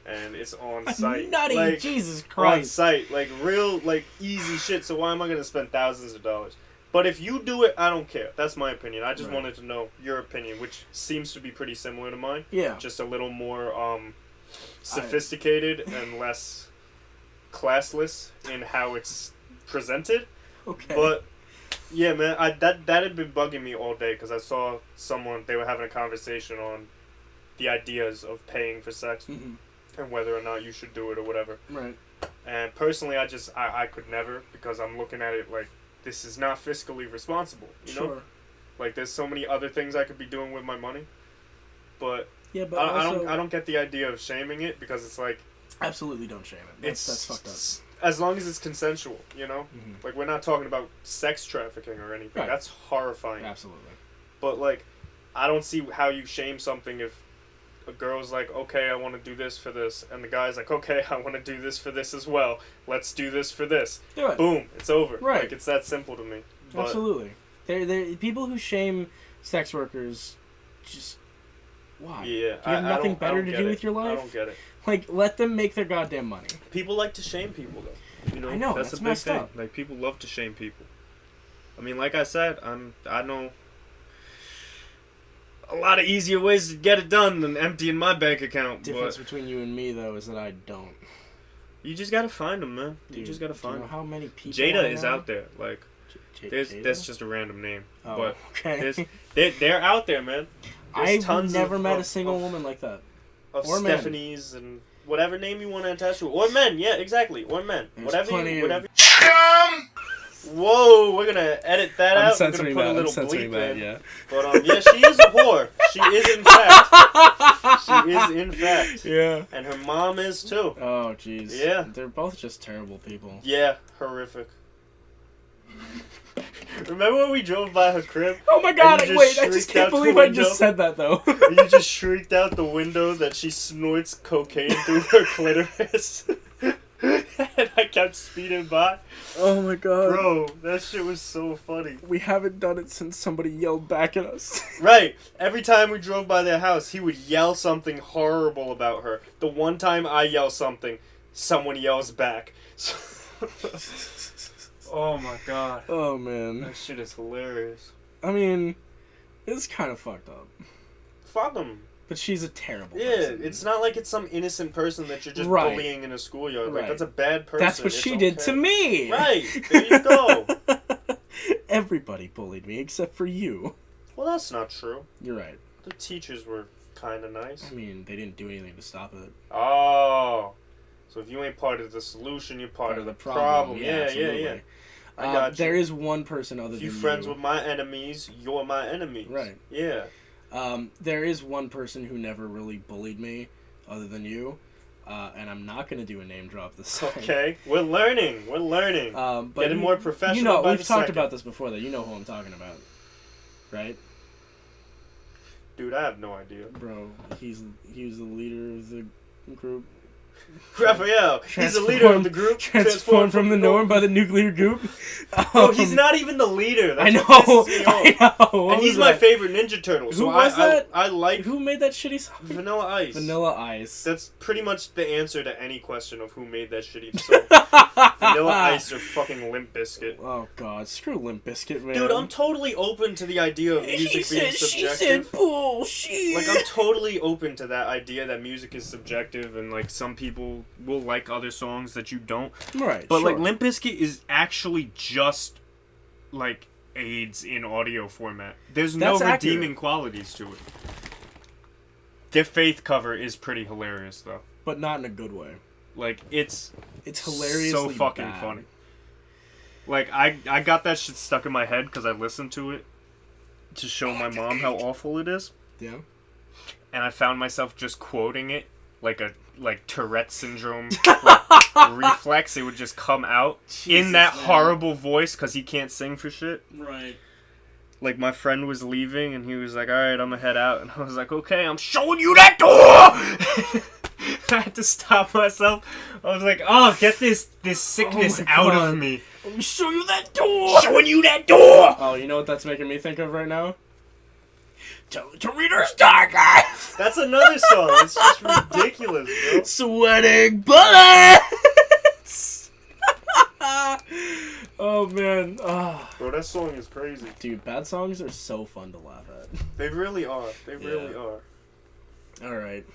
and it's on site. Nutty, like, Jesus Christ. On site, like real, like easy shit. So why am I gonna spend thousands of dollars? But if you do it, I don't care. That's my opinion. I just wanted to know your opinion, which seems to be pretty similar to mine. Yeah. Just a little more sophisticated and less classless in how it's presented. Okay. But yeah, man, that had been bugging me all day because I saw they were having a conversation on the ideas of paying for sex and whether or not you should do it or whatever. Right. And personally, I could never, because I'm looking at it like, this is not fiscally responsible, you know? Sure. Like, there's so many other things I could be doing with my money. But, yeah, but I don't get the idea of shaming it, because it's like... Absolutely don't shame it. That's fucked up. As long as it's consensual, you know? Mm-hmm. Like, we're not talking about sex trafficking or anything. Right. That's horrifying. Absolutely. But, like, I don't see how you shame something if a girl's like, okay, I want to do this for this, and the guy's like, okay, I want to do this for this as well. Let's do this for this. Do it. Boom, it's over. Right. Like, it's that simple to me. But absolutely. They're people who shame sex workers. Just why? Yeah, do you have nothing better to do with your life? I don't get it. Like, let them make their goddamn money. People like to shame people, though. You know, I know, that's that's a big messed thing. up. Like, people love to shame people. I mean, like I said, I know a lot of easier ways to get it done than emptying my bank account. Difference between you and me, though, is that I don't. You just gotta find them, man. Dude, you just gotta find them. How many people? Jada is out there. Like, Jada? that's just a random name. Oh, but okay. they're out there, man. There's I've never met a single woman like that. Of or Stephanies and whatever name you want to attach to it. Or men, yeah, exactly. Or men. There's Whatever. Whoa, we're gonna edit that out. We're gonna put a little bleep in. Yeah. But yeah, she is a whore. She is in fact. She is in fact. Yeah. And her mom is too. Oh jeez. Yeah. They're both just terrible people. Yeah, horrific. Remember when we drove by her crib? Oh my god, wait, I just shrieked can't out the believe I window? just said that though. And you just shrieked out the window that she snorts cocaine through her clitoris. And I kept speeding by. Oh my god. Bro, that shit was so funny. We haven't done it since somebody yelled back at us. Right. Every time we drove by their house, he would yell something horrible about her. The one time I yell something, someone yells back. Oh my god. Oh man. That shit is hilarious. I mean, it's kind of fucked up. Fuck them. But she's a terrible Yeah, person. it's not like it's some innocent person that you're just Right. bullying in a schoolyard. Like, Right. that's a bad person. That's what It's she did to okay. me! Right. There you go. Everybody bullied me except for you. Well, that's not true. You're right. The teachers were kind of nice. I mean, they didn't do anything to stop it. Oh. So if you ain't part of the solution, you're part of the problem. Yeah. absolutely. I got you. There is one person other If than you're you. friends with my enemies, you're my enemies. Right. Yeah. There is one person who never really bullied me other than you. And I'm not going to do a name drop this time. Okay. We're learning. But Getting more professional. You know, by we've the talked second. about this before, though. You know who I'm talking about. Right? Dude, I have no idea. Bro, he was the leader of the group. Raphael, he's the leader of the group. Transformed from the norm by the nuclear goop. No, he's not even the leader. That's I know. what pisses me off. I know. What And he's was my that? favorite Ninja Turtle. So Who was that? I like Who made that shitty song? Vanilla Ice. Vanilla Ice. That's pretty much the answer to any question of who made that shitty song. Vanilla Ice or fucking Limp Bizkit. Oh god, screw Limp Bizkit, man. Dude, I'm totally open to the idea of music being subjective. She said bullshit. Like, I'm totally open to that idea that music is subjective and, like, some people will like other songs that you don't. Right, But, sure. like, Limp Bizkit is actually just like aids in audio format. There's That's no accurate. redeeming qualities to it. Their Faith cover is pretty hilarious though. But not in a good way. Like it's hilariously so fucking bad. funny. Like I got that shit stuck in my head because I listened to it to show my mom how awful it is. Yeah. And I found myself just quoting it like Tourette syndrome reflex. It would just come out in that horrible voice because he can't sing for shit. Right. Like my friend was leaving and he was like, "All right, I'm gonna head out," and I was like, "Okay, I'm showing you that door." I had to stop myself. I was like, "Oh, get this sickness out of me." Let me show you that door. Showing you that door. Oh, you know what that's making me think of right now? Tell it to readers, guys. That's another song. It's just ridiculous, bro. Sweating bullets. Oh man. Oh. Bro, that song is crazy. Dude, bad songs are so fun to laugh at. They really are. They really are. All right.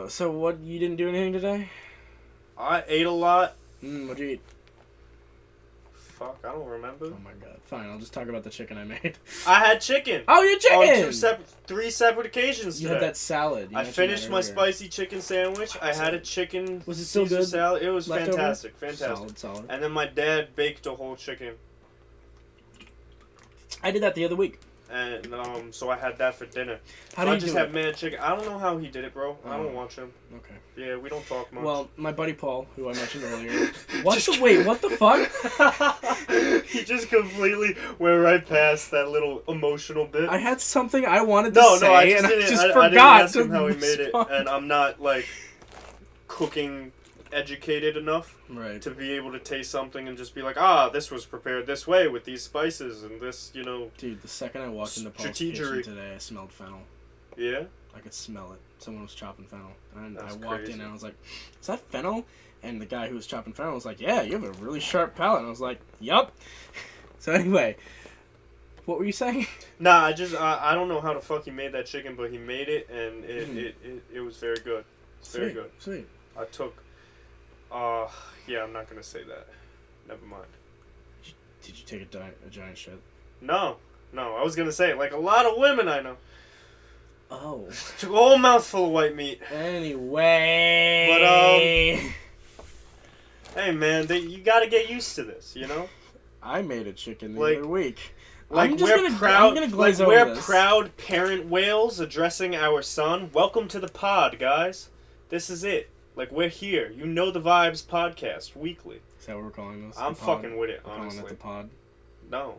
So what? You didn't do anything today? I ate a lot. What'd you eat? Fuck, I don't remember. Oh my god. Fine, I'll just talk about the chicken I made. I had chicken. Oh, you chicken! On three separate occasions You today. had that salad. You I mentioned finished that my earlier. spicy chicken sandwich. I had a chicken Was it still Caesar good? salad. It was Leftover? fantastic. Fantastic. Solid. And then my dad baked a whole chicken. I did that the other week. And so I had that for dinner. How So do I you just do have it? mad chicken. I don't know how he did it, bro. I Oh. don't watch him. Okay. Yeah, we don't talk much. Well, my buddy Paul, who I mentioned earlier. What the fuck? He just completely went right past that little emotional bit. I had something I wanted to No, say, I and didn't, I just I forgot didn't ask to him how he made it, respond. and I'm not like cooking educated enough Right. to be able to taste something and just be like, ah, this was prepared this way with these spices and this, you know. Dude, the second I walked into Paul's Strategery. kitchen today, I smelled fennel. Yeah. I could smell it. Someone was chopping fennel. And I That's walked crazy. in and I was like, is that fennel? And the guy who was chopping fennel was like, yeah, you have a really sharp palate. And I was like, yup. So anyway, what were you saying? Nah, I don't know how the fuck he made that chicken, but he made it and it was very good. It's very good. Sweet. I took. Yeah, I'm not gonna say that. Never mind. Did you take a giant shit? No, I was gonna say like a lot of women I know Oh. took a whole mouthful of white meat. Anyway. Hey man, you gotta get used to this, you know. I made a chicken the Like- other week. Like I'm just we're gonna, proud, I'm gonna glaze like over we're this. proud parent whales addressing our son. Welcome to the pod, guys. This is it. Like we're here. You know the vibes podcast weekly. Is that what we're calling this? I'm The pod? fucking with it, We're calling it honestly. the pod. No,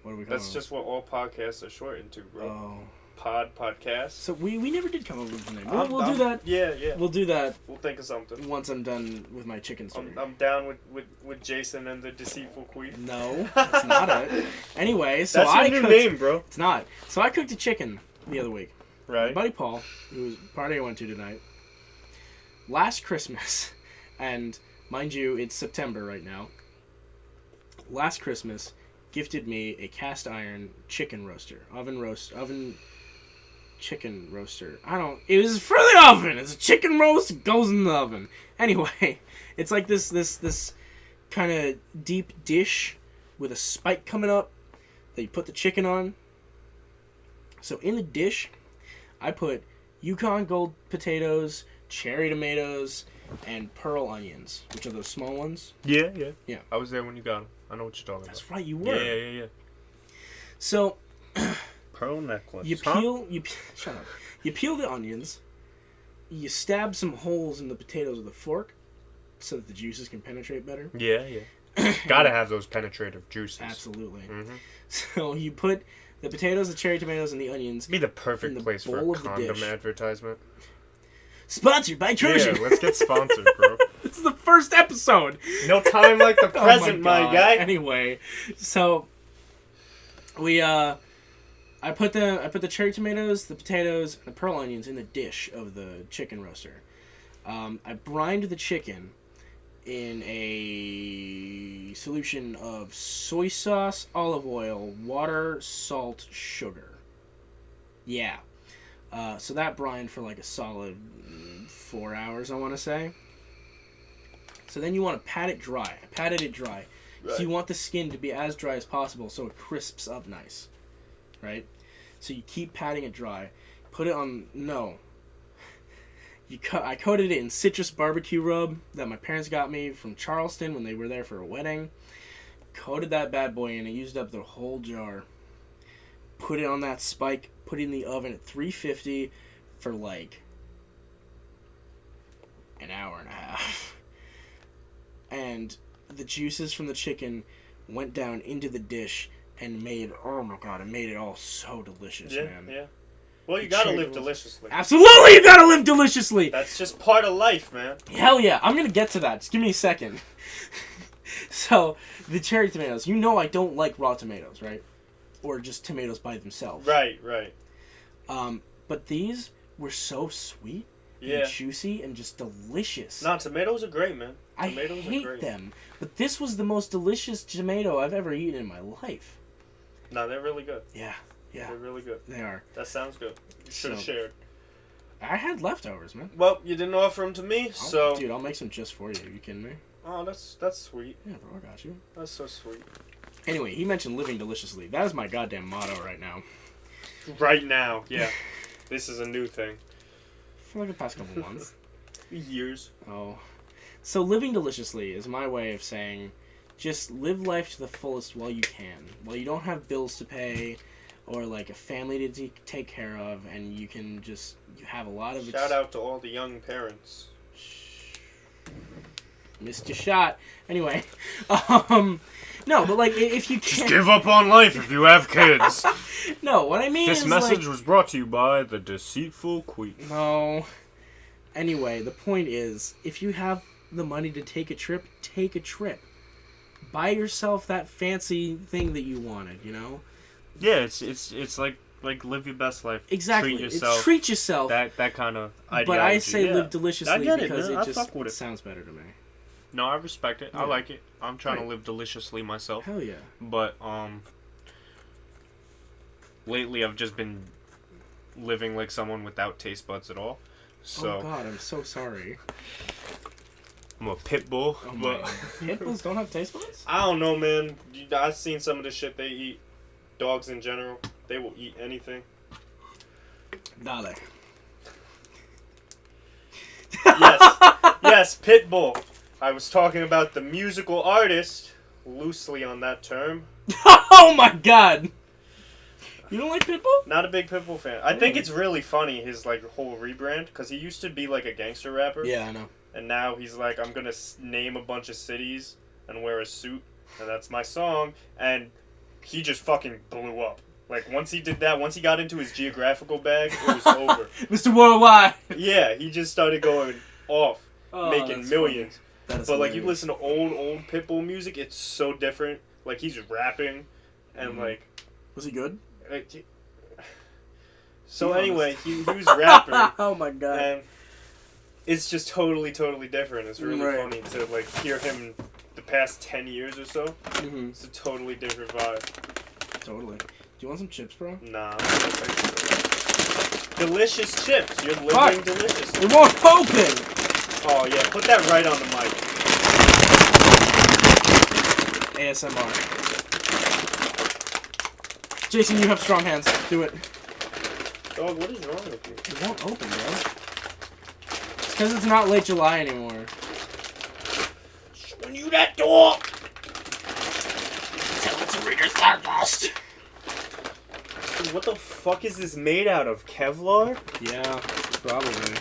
What are we calling that's it? just what all podcasts are shortened to, bro. Oh. Podcast. So we never did come up with the name. I'm- We'll do I'm- that. Yeah. We'll do that We'll think of something. once I'm done with my chicken story. I'm down with Jason and the deceitful queen. No, that's not it. Anyway, so That's your I new cooked. name, bro. It's not. So I cooked a chicken the other week. My Right. buddy Paul, whose party I went to tonight, last Christmas, and mind you, it's September right now. Last Christmas, gifted me a cast iron chicken roaster, oven chicken roaster. It was for the oven. It's a chicken roast. It goes in the oven. Anyway, it's like this kind of deep dish with a spike coming up that you put the chicken on. So in the dish, I put Yukon Gold potatoes, cherry tomatoes, and pearl onions, which are those small ones. Yeah. Yeah. I was there when you got him. I know what you're talking about. That's right, you were. Yeah. So Pearl necklace. you shut up. You peel the onions. You stab some holes in the potatoes with a fork, so that the juices can penetrate better. Yeah. Gotta have those penetrative juices. Absolutely. Mm-hmm. So you put the potatoes, the cherry tomatoes, and the onions. Be the In perfect the place for a bowl of the condom dish. advertisement. Sponsored by Trojan. Yeah, let's get sponsored, bro. This is the first episode. No time like the Oh present, my God. guy. Anyway, so I put the cherry tomatoes, the potatoes, and the pearl onions in the dish of the chicken roaster. I brined the chicken in a solution of soy sauce, olive oil, water, salt, sugar. Yeah. So that brined for like a solid 4 hours, I want to say. So then you want to pat it dry. I patted it dry. So you want the skin to be as dry as possible so it crisps up nice, right? So you keep patting it dry. Put it on... No. I coated it in citrus barbecue rub that my parents got me from Charleston when they were there for a wedding. Coated that bad boy in. I used up the whole jar. Put it on that spike. Put it in the oven at 350 for like an hour and a half. And the juices from the chicken went down into the dish and made, oh my god, it made it all so delicious, man. Yeah. Well, you gotta live deliciously. Absolutely, you gotta live deliciously! That's just part of life, man. Hell yeah, I'm gonna get to that. Just give me a second. So, the cherry tomatoes. You know I don't like raw tomatoes, right? Or just tomatoes by themselves. Right. But these were so sweet Yeah. and juicy and just delicious. No, tomatoes are great, man. I Tomatoes are hate great. them. But this was the most delicious tomato I've ever eaten in my life. No, they're really good. Yeah. They're really good. They are. That sounds good. You should have shared. I had leftovers, man. Well, you didn't offer them to me, so... Dude, I'll make some just for you. Are you kidding me? Oh, that's sweet. Yeah, bro, I got you. That's so sweet. Anyway, he mentioned living deliciously. That is my goddamn motto right now. Right now, yeah. This is a new thing. For like the past couple months. Years. Oh. So living deliciously is my way of saying just live life to the fullest while you can. While you don't have bills to pay or like a family to take care of, and you can just, you have a lot of... Shout out to all the young parents. Missed your shot. Anyway. No, but like if you can't... Just give up on life if you have kids. No, what I mean is This message was brought to you by the Deceitful Queen. No. Anyway, the point is, if you have the money to take a trip, take a trip. Buy yourself that fancy thing that you wanted, you know? Yeah, it's like live your best life. Exactly. Treat yourself. Treat yourself. That kind of ideology. But I say live deliciously I get it, because man. it I just fuck with it. sounds better to me. No, I respect it. Yeah. I like it. I'm trying to Right. live deliciously myself. Hell yeah. But lately I've just been living like someone without taste buds at all. So Oh god, I'm so sorry. I'm a pit bull. Oh but my. Pit bulls don't have taste buds? I don't know, man. I've seen some of the shit they eat. Dogs in general, they will eat anything. Dale. Yes, pit bull. I was talking about the musical artist, loosely on that term. Oh my god! You don't like Pitbull? Not a big Pitbull fan. I think it's really funny, his like whole rebrand, because he used to be like a gangster rapper. Yeah, I know. And now he's like, I'm gonna name a bunch of cities and wear a suit, and that's my song. And he just fucking blew up. Like, once he did that, once he got into his geographical bag, it was over. Mr. Worldwide! Yeah, he just started going off, making millions. But, like, you hilarious. listen to old Pitbull music, it's so different. Like, he's rapping, and, like... Was he good? So, Be anyway, he was rapping. Oh my god. And it's just totally different. It's really Right. funny to, like, hear him the past 10 years or so. Mm-hmm. It's a totally different vibe. Totally. Do you want some chips, bro? Nah. Delicious chips. You're living Fuck. deliciously. It won't open! Oh, yeah. Put that right on the mic. ASMR. Jason, you have strong hands. Do it. Dog, what is wrong with you? It won't open, bro. It's because it's not late July anymore. Showing you that door! Tell it to read your Stardust. Dude, what the fuck is this made out of? Kevlar? Yeah, probably.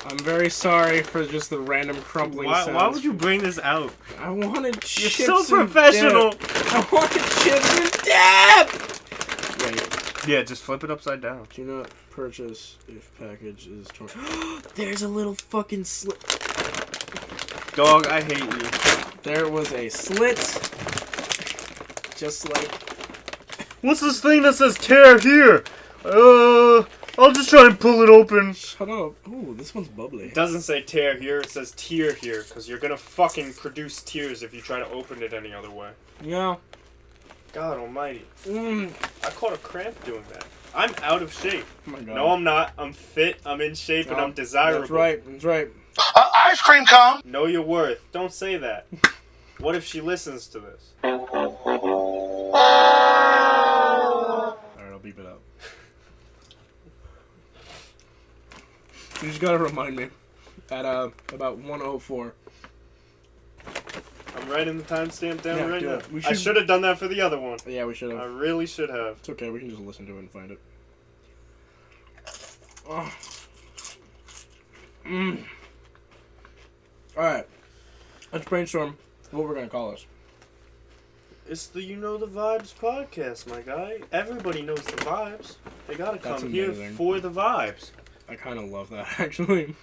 I'm very sorry for just the random crumpling sounds. Why would you bring this out? I wanted You're chips so and professional! dip. I wanted chips and dip! Wait, Yeah, just flip it upside down. do not purchase if package is torn. There's a little fucking slit. Dog, I hate you. There was a slit. Just like... What's this thing that says tear here? I'll just try and pull it open. Shut up. Ooh, this one's bubbly. It doesn't say tear here, it says tear here, because you're gonna fucking produce tears if you try to open it any other way. Yeah. God almighty. Mm. I caught a cramp doing that. I'm out of shape. Oh my god. No, I'm not. I'm fit, I'm in shape, and No, I'm desirable. That's right. That's right. Ice cream cone. Know your worth. Don't say that. What if she listens to this? Alright, I'll beep it up. You just gotta remind me. At about 1:04. I'm writing the timestamp down right do now. it. I should have done that for the other one. Yeah, we should I have. really should have. It's okay, we can just listen to it and find it. Oh. Alright. Let's brainstorm what we're gonna call this. It's the You Know the Vibes podcast, my guy. Everybody knows the vibes. They gotta That's come here amazing. for the vibes. I kind of love that, actually.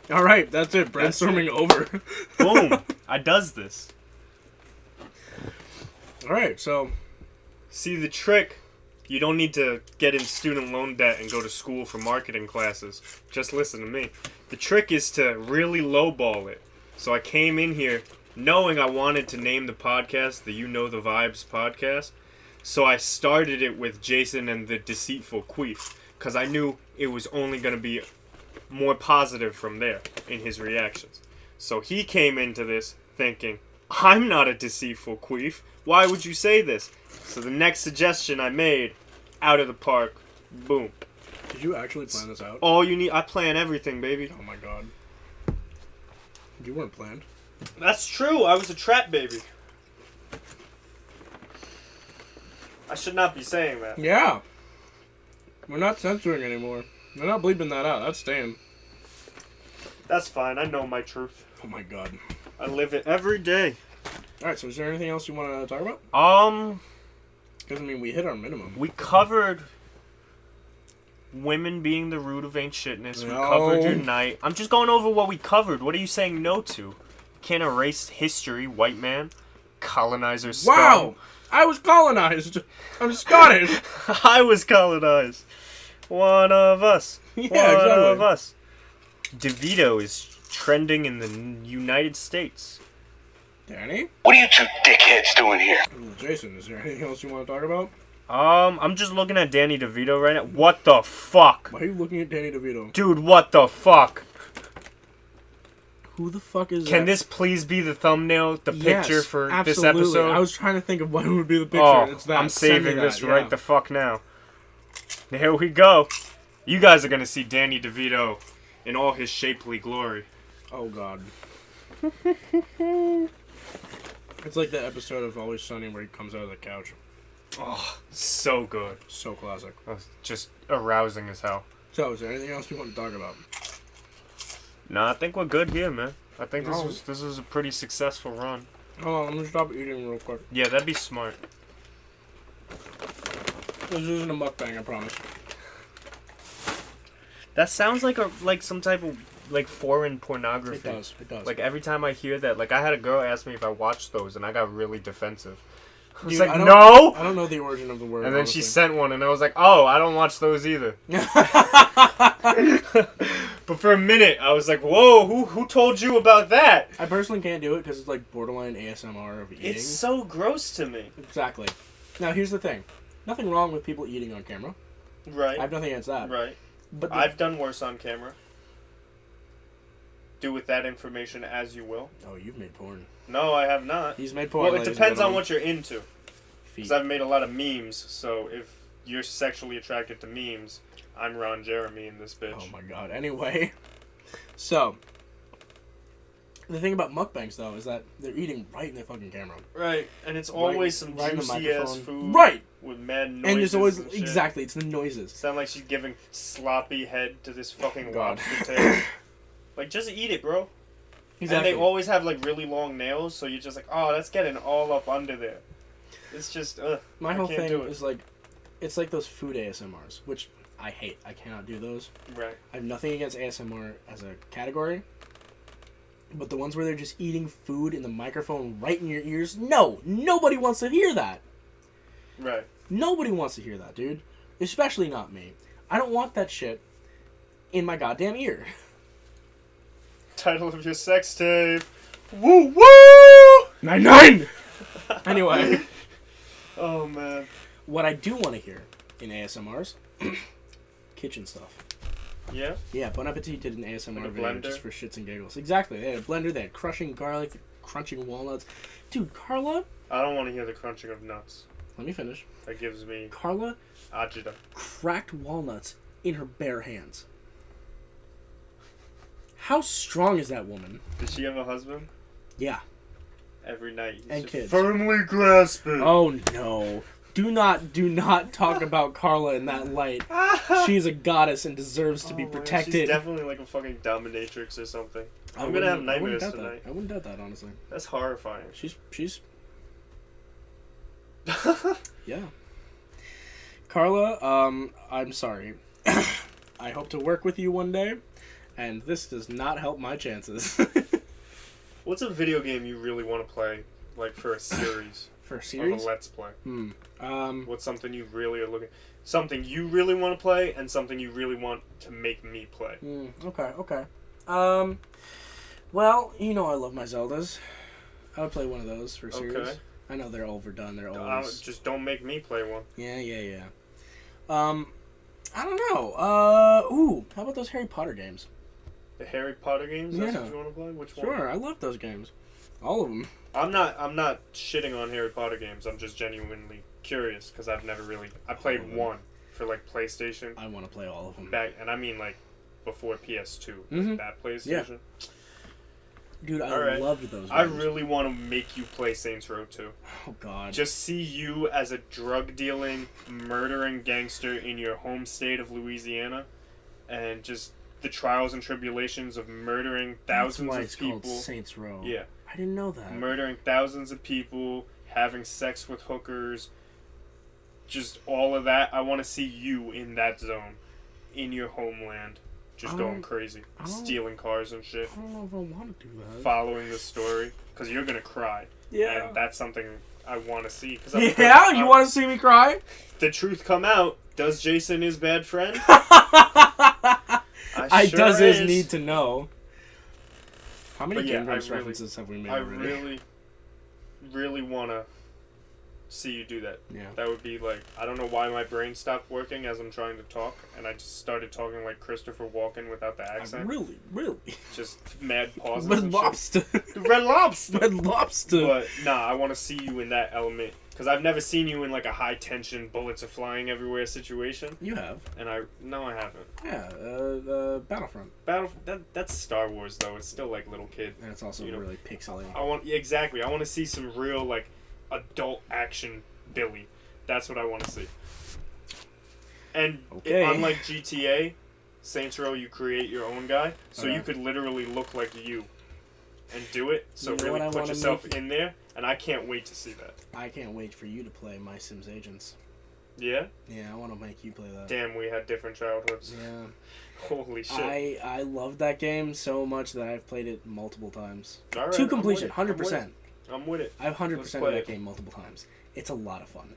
Alright, that's it. Brainstorming over. Boom. I does this. Alright, so... See, the trick, you don't need to get in student loan debt and go to school for marketing classes. Just listen to me. The trick is to really lowball it. So I came in here knowing I wanted to name the podcast the You Know the Vibes podcast. So I started it with Jason and the Deceitful Queef. Because I knew it was only going to be more positive from there in his reactions. So he came into this thinking, I'm not a deceitful queef. Why would you say this? So the next suggestion I made, out of the park, boom. Did you actually plan this out? All you need, I plan everything, baby. Oh my god. You weren't planned. That's true, I was a trap baby. I should not be saying that. Yeah. We're not censoring anymore. We're not bleeping that out. That's staying. That's fine, I know my truth. Oh my god. I live it every day. Alright, so is there anything else you want to talk about? Because, I mean, we hit our minimum. we covered women being the root of ain't shitness. We No. covered your night. I'm just going over what we covered. What are you saying no to? Can't erase history, white man. Colonizer scum. Wow! I was colonized! I'm Scottish! I was colonized. One of us. Yeah, One exactly. of us. DeVito is trending in the United States. Danny? What are you two dickheads doing here? Jason, is there anything else you want to talk about? I'm just looking at Danny DeVito right now. What the fuck? Why are you looking at Danny DeVito? Dude, what the fuck? Who the fuck is that? Can this please be the thumbnail, the picture Yes, for this absolutely. episode? I was trying to think of what would be the picture. Oh, It's that. I'm Send me saving that, this yeah. right the fuck now. Here we go. You guys are gonna see Danny DeVito in all his shapely glory. Oh god. It's like that episode of Always Sunny where he comes out of the couch. Oh, so good. So classic. Just arousing as hell. So, is there anything else you want to talk about? No, I think we're good here, man. I think No. this was a pretty successful run. Hold on, I'm gonna stop eating real quick. Yeah, that'd be smart. This isn't a mukbang, I promise. That sounds like some type of foreign pornography. It does, it does. Like every time I hear that, I had a girl ask me if I watched those, and I got really defensive. I was Dude, like, I don't- no. I don't know the origin of the word. And then she honestly. sent one, and I was like, oh, I don't watch those either. But for a minute, I was like, whoa, who told you about that? I personally can't do it because it's like borderline ASMR of eating. It's so gross to me. Exactly. Now, here's the thing. Nothing wrong with people eating on camera. Right. I have nothing against that. Right. But I've done worse on camera. Do with that information as you will. Oh, you've made porn. No, I have not. He's made porn. Well, it ladies and depends on gentlemen. what you're into. Feet. Because I've made a lot of memes, so if you're sexually attracted to memes, I'm Ron Jeremy in this bitch. Oh my god. Anyway. So. The thing about mukbangs, though, is that they're eating right in their fucking camera. Right, and it's always some right in the juicy ass microphone. food. Right! With mad noises. And there's always... and shit. Exactly, it's the noises. Sound like she's giving sloppy head to this fucking God. lobster tail. Just eat it, bro. Exactly. And they always have, really long nails, so you're just like, oh, that's getting all up under there. It's just, My I whole can't thing do it. is, it's like those food ASMRs, which I hate. I cannot do those. Right. I have nothing against ASMR as a category. But the ones where they're just eating food in the microphone right in your ears, no! Nobody wants to hear that! Right. Nobody wants to hear that, dude. Especially not me. I don't want that shit in my goddamn ear. Title of your sex tape. Woo woo! 9-9! Anyway. Oh, man. What I do want to hear in ASMRs, kitchen stuff. Yeah? Yeah, Bon Appetit did an ASMR Like a video blender? just for shits and giggles. Exactly. They had a blender, they had crushing garlic, crunching walnuts. Dude, Carla... I don't want to hear the crunching of nuts. Let me finish. That gives me Carla agita. cracked walnuts in her bare hands. How strong is that woman? Does she have a husband? Yeah. Every night. He's And just kids. firmly grasping. Oh no. Do not talk about Carla in that light. She's a goddess and deserves to be protected. She's definitely like a fucking dominatrix or something. I'm gonna have nightmares tonight. I wouldn't doubt that, honestly. That's horrifying. She's yeah. Carla, I'm sorry. I hope to work with you one day, and this does not help my chances. What's a video game you really want to play, like for a series? For a series? Of a Let's Play. What's something you really are looking... Something you really want to play, and something you really want to make me play. Okay. Well, you know I love my Zeldas. I would play one of those for a series. Okay. I know they're overdone. They're always... Just don't make me play one. Yeah. I don't know. Ooh, how about those Harry Potter games? The Harry Potter games? Yeah. That's what you want to play? Which one? Sure, I love those games. All of them. I'm not shitting on Harry Potter games. I'm just genuinely curious because I've never really... I played one for like PlayStation. I want to play all of them. And I mean like before PS2. Mm-hmm. That PlayStation. Yeah. Dude, I loved those games. I really want to make you play Saints Row 2. Oh, God. Just see you as a drug-dealing, murdering gangster in your home state of Louisiana, and just the trials and tribulations of murdering thousands That's why of it's people. Called Saints Row. Yeah. I didn't know that. Murdering thousands of people, having sex with hookers, just all of that. I want to see you in that zone, in your homeland. Just going crazy. Stealing cars and shit. I don't know if I want to do that. Following the story. Because you're going to cry. Yeah. And that's something I want to see. You want to see me cry? The truth come out. Does Jason is bad friend? Does his need to know. How many Game Grumps references have we made already? I really want to see you do that. Yeah. That would be like, I don't know why my brain stopped working as I'm trying to talk, and I just started talking like Christopher Walken without the accent. Really? Just mad pauses. Red Lobster. Red Lobster. Red Lobster. But nah, I want to see you in that element. Because I've never seen you in like a high tension, bullets are flying everywhere situation. You have. And no, I haven't. Yeah, Battlefront. That's Star Wars though. It's still like little kid. And it's also really pixelated. Exactly. I want to see some real like adult action Billy. That's what I want to see. And unlike GTA, Saints Row, you create your own guy, so you could literally look like you and do it. So really put yourself in there, and I can't wait to see that. I can't wait for you to play My Sims Agents. Yeah? Yeah, I want to make you play that. Damn, we had different childhoods. Yeah. Holy shit. I love that game so much that I've played it multiple times. All right, to completion, 100%. I'm with it. I've 100% of that game multiple times. It's a lot of fun.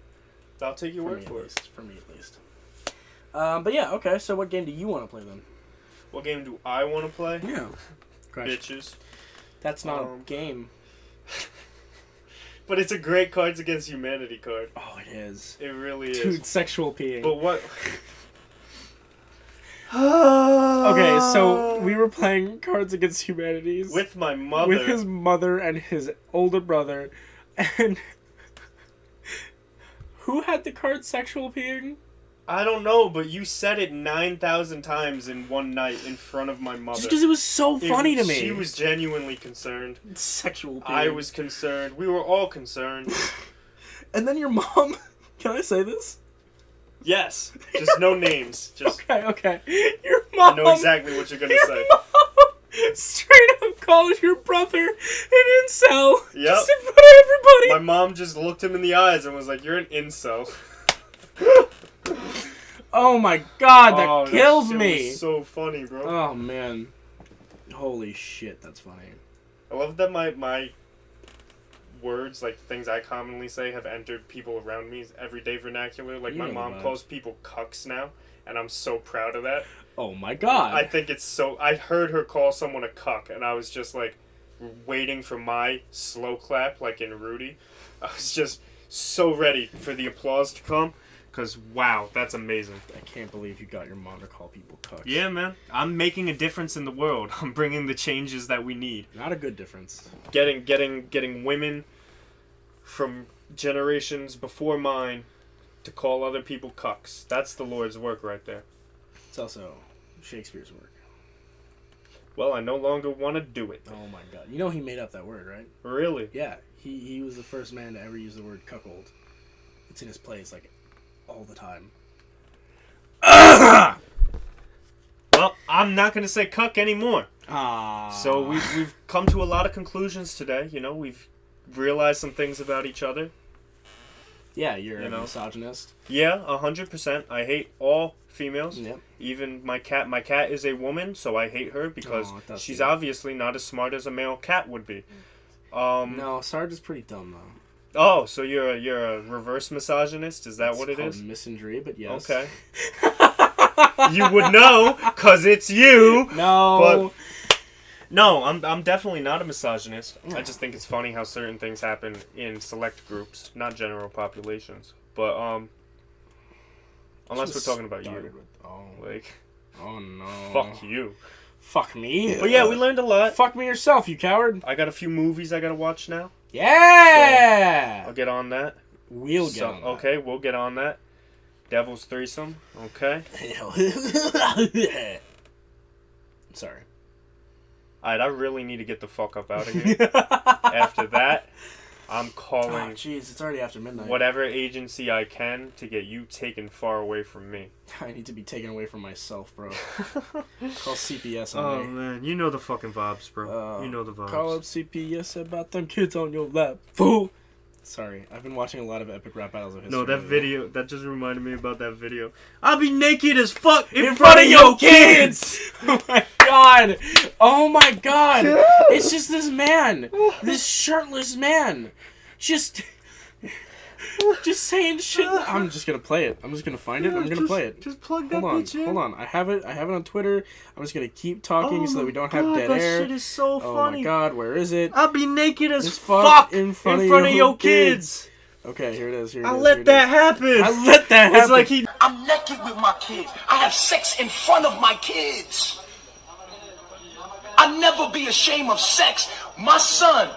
I'll take your word for it. For me, at least. But yeah, okay, so what game do you want to play then? What game do I want to play? Yeah. Bitches. That's not a game. But it's a great Cards Against Humanity card. Oh, it is. It really is. Dude, sexual peeing. But what... Okay, so we were playing Cards Against Humanity with my mother. With his mother and his older brother. And who had the card sexual peeing? I don't know, but you said it 9,000 times in one night in front of my mother. Just because it was so funny to me. She was genuinely concerned. Sexual peeing. I was concerned. We were all concerned. And then your mom... Can I say this? Yes. Just no names. Just Okay. Your mom... I know exactly what you're going to say. Mom straight up called your brother an incel. Yep. Just in front of everybody. My mom just looked him in the eyes and was like, "You're an incel." Oh my god, that kills me. Was so funny, bro. Oh man. Holy shit, that's funny. I love that my words, like things I commonly say, have entered people around me's everyday vernacular. Like my mom calls people cucks now, and I'm so proud of that. Oh my god. I think it's so... I heard her call someone a cuck, and I was just like waiting for my slow clap, like in Rudy. I was just so ready for the applause to come. Because, wow, that's amazing. I can't believe you got your mom to call people cucks. Yeah, man. I'm making a difference in the world. I'm bringing the changes that we need. Not a good difference. Getting women from generations before mine to call other people cucks. That's the Lord's work right there. It's also Shakespeare's work. Well, I no longer want to do it. Oh my god. You know he made up that word, right? Really? Yeah. He was the first man to ever use the word cuckold. It's in his plays, like, all the time. Well, I'm not going to say cuck anymore. Ah. So we've come to a lot of conclusions today. You know, we've realized some things about each other. Yeah, you're You a know? misogynist. Yeah, 100%. I hate all females. Yep. Even my cat. My cat is a woman, so I hate her because Oh, that's she's cute. obviously not as smart as a male cat would be. No, Sarge is pretty dumb, though. Oh, so you're a reverse misogynist? Is that It's what it called is? misandry, but yes. Okay. You would know, cause it's you. No. No, I'm definitely not a misogynist. I just think it's funny how certain things happen in select groups, not general populations. But unless we're talking about you, like, Oh no. fuck you. Fuck me. But yeah, we learned a lot. Fuck me yourself, you coward. I got a few movies I gotta watch now. Yeah. I'll get on that. We'll get on that. Okay, we'll get on that. Devil's Threesome. Okay. Sorry. Alright, I really need to get the fuck up out of here. After that, I'm Oh, calling jeez, it's already after midnight. whatever agency I can to get you taken far away from me. I need to be taken away from myself, bro. Call CPS on Oh me. man, you know the fucking vibes, bro. You know the vibes. Call up CPS about them kids on your lap, fool. Sorry, I've been watching a lot of epic rap battles of history. No, that lately. video, that just reminded me about that video. I'll be naked as fuck In front of your kids! Oh my god! Oh my god! It's just this man! This shirtless man! Just saying shit. I'm just gonna play it. I'm just gonna find it. I'm gonna play it. Just plug that Hold on, bitch in. hold on. I have it on Twitter. I'm just gonna keep talking Oh so that my we don't have God, dead that air. shit is so Oh funny. my god, where is it? I'll be naked as As fuck in in front front of of your your kids. Okay, here it is. Here it I'll is, let here it that is. happen. I let that happen. It's like he. I'm naked with my kids. I have sex in front of my kids. I never be ashamed of sex. My son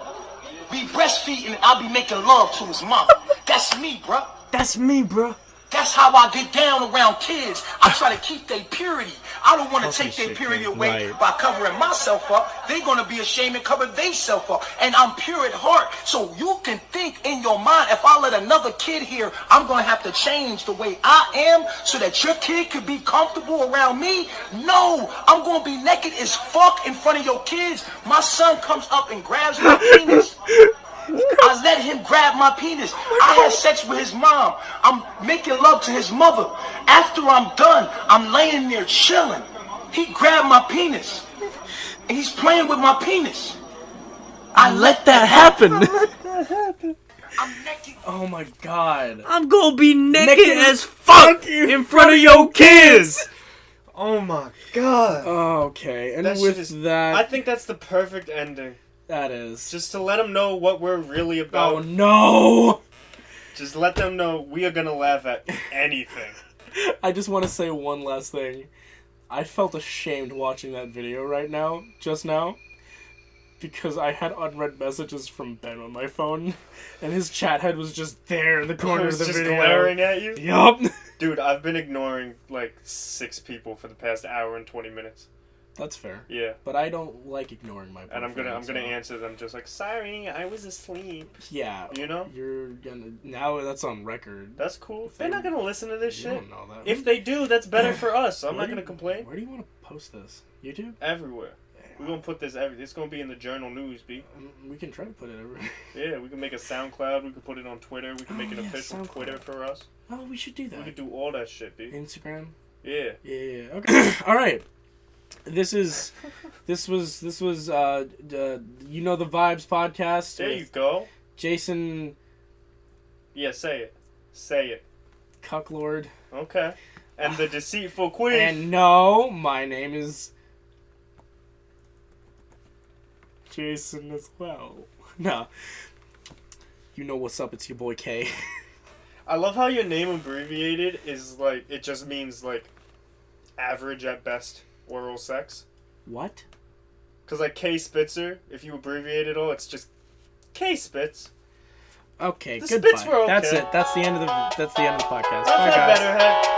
be breastfeeding and I'll be making love to his mom. That's me, bruh. That's me, bro. That's how I get down around kids. I try to keep their purity. I don't want to take their shit, purity kid. away Right. by covering myself up. They're going to be ashamed and cover themselves up. And I'm pure at heart. So you can think in your mind, if I let another kid here, I'm going to have to change the way I am so that your kid could be comfortable around me. No, I'm going to be naked as fuck in front of your kids. My son comes up and grabs my penis. I let him grab my penis. I had sex with his mom. I'm making love to his mother. After I'm done, I'm laying there chilling. He grabbed my penis. And he's playing with my penis. I let that happen. I'm naked. Oh my god. I'm gonna be naked, Naked as fuck in front of your kids. Oh my god. Okay, and That shit with is- that, I think that's the perfect ending. that is. Just to let them know what we're really about. Oh no! Just let them know we are gonna laugh at anything. I just want to say one last thing. I felt ashamed watching that video just now, because I had unread messages from Ben on my phone, and his chat head was just there in the I corner was of the just video. glaring at you. Yup. Dude, I've been ignoring like 6 people for the past hour and 20 minutes. That's fair. Yeah. But I don't like ignoring my. And I'm gonna boyfriend, so- answer them just like, sorry, I was asleep. Yeah. You know? You're gonna now. That's on record. That's cool. They're not gonna listen to this You shit. don't know that. If they do, that's better for us. I'm Where not do gonna you- complain. Where do you want to post this? YouTube? Everywhere. We're gonna put this it's gonna be in the journal news, B. We can try to put it everywhere. Yeah, we can make a SoundCloud, we can put it on Twitter, we can make an yeah, official SoundCloud. Twitter for us. Oh, we should do We that. could do all that shit, B. Instagram. Yeah. Yeah. Okay. All right. This was you know the vibes podcast There you with go. Jason Yeah, say it. Say it. Cucklord. Okay. And the deceitful queen. And no, my name is Jason as well. No. You know what's up, it's your boy K. I love how your name abbreviated is like, it just means like average at best oral sex. What? Because like K Spitzer, if you abbreviate it all, it's just K Spitz. Okay, The goodbye. spits were okay. That's it. That's the end of the podcast. I've Bye, had guys. better head.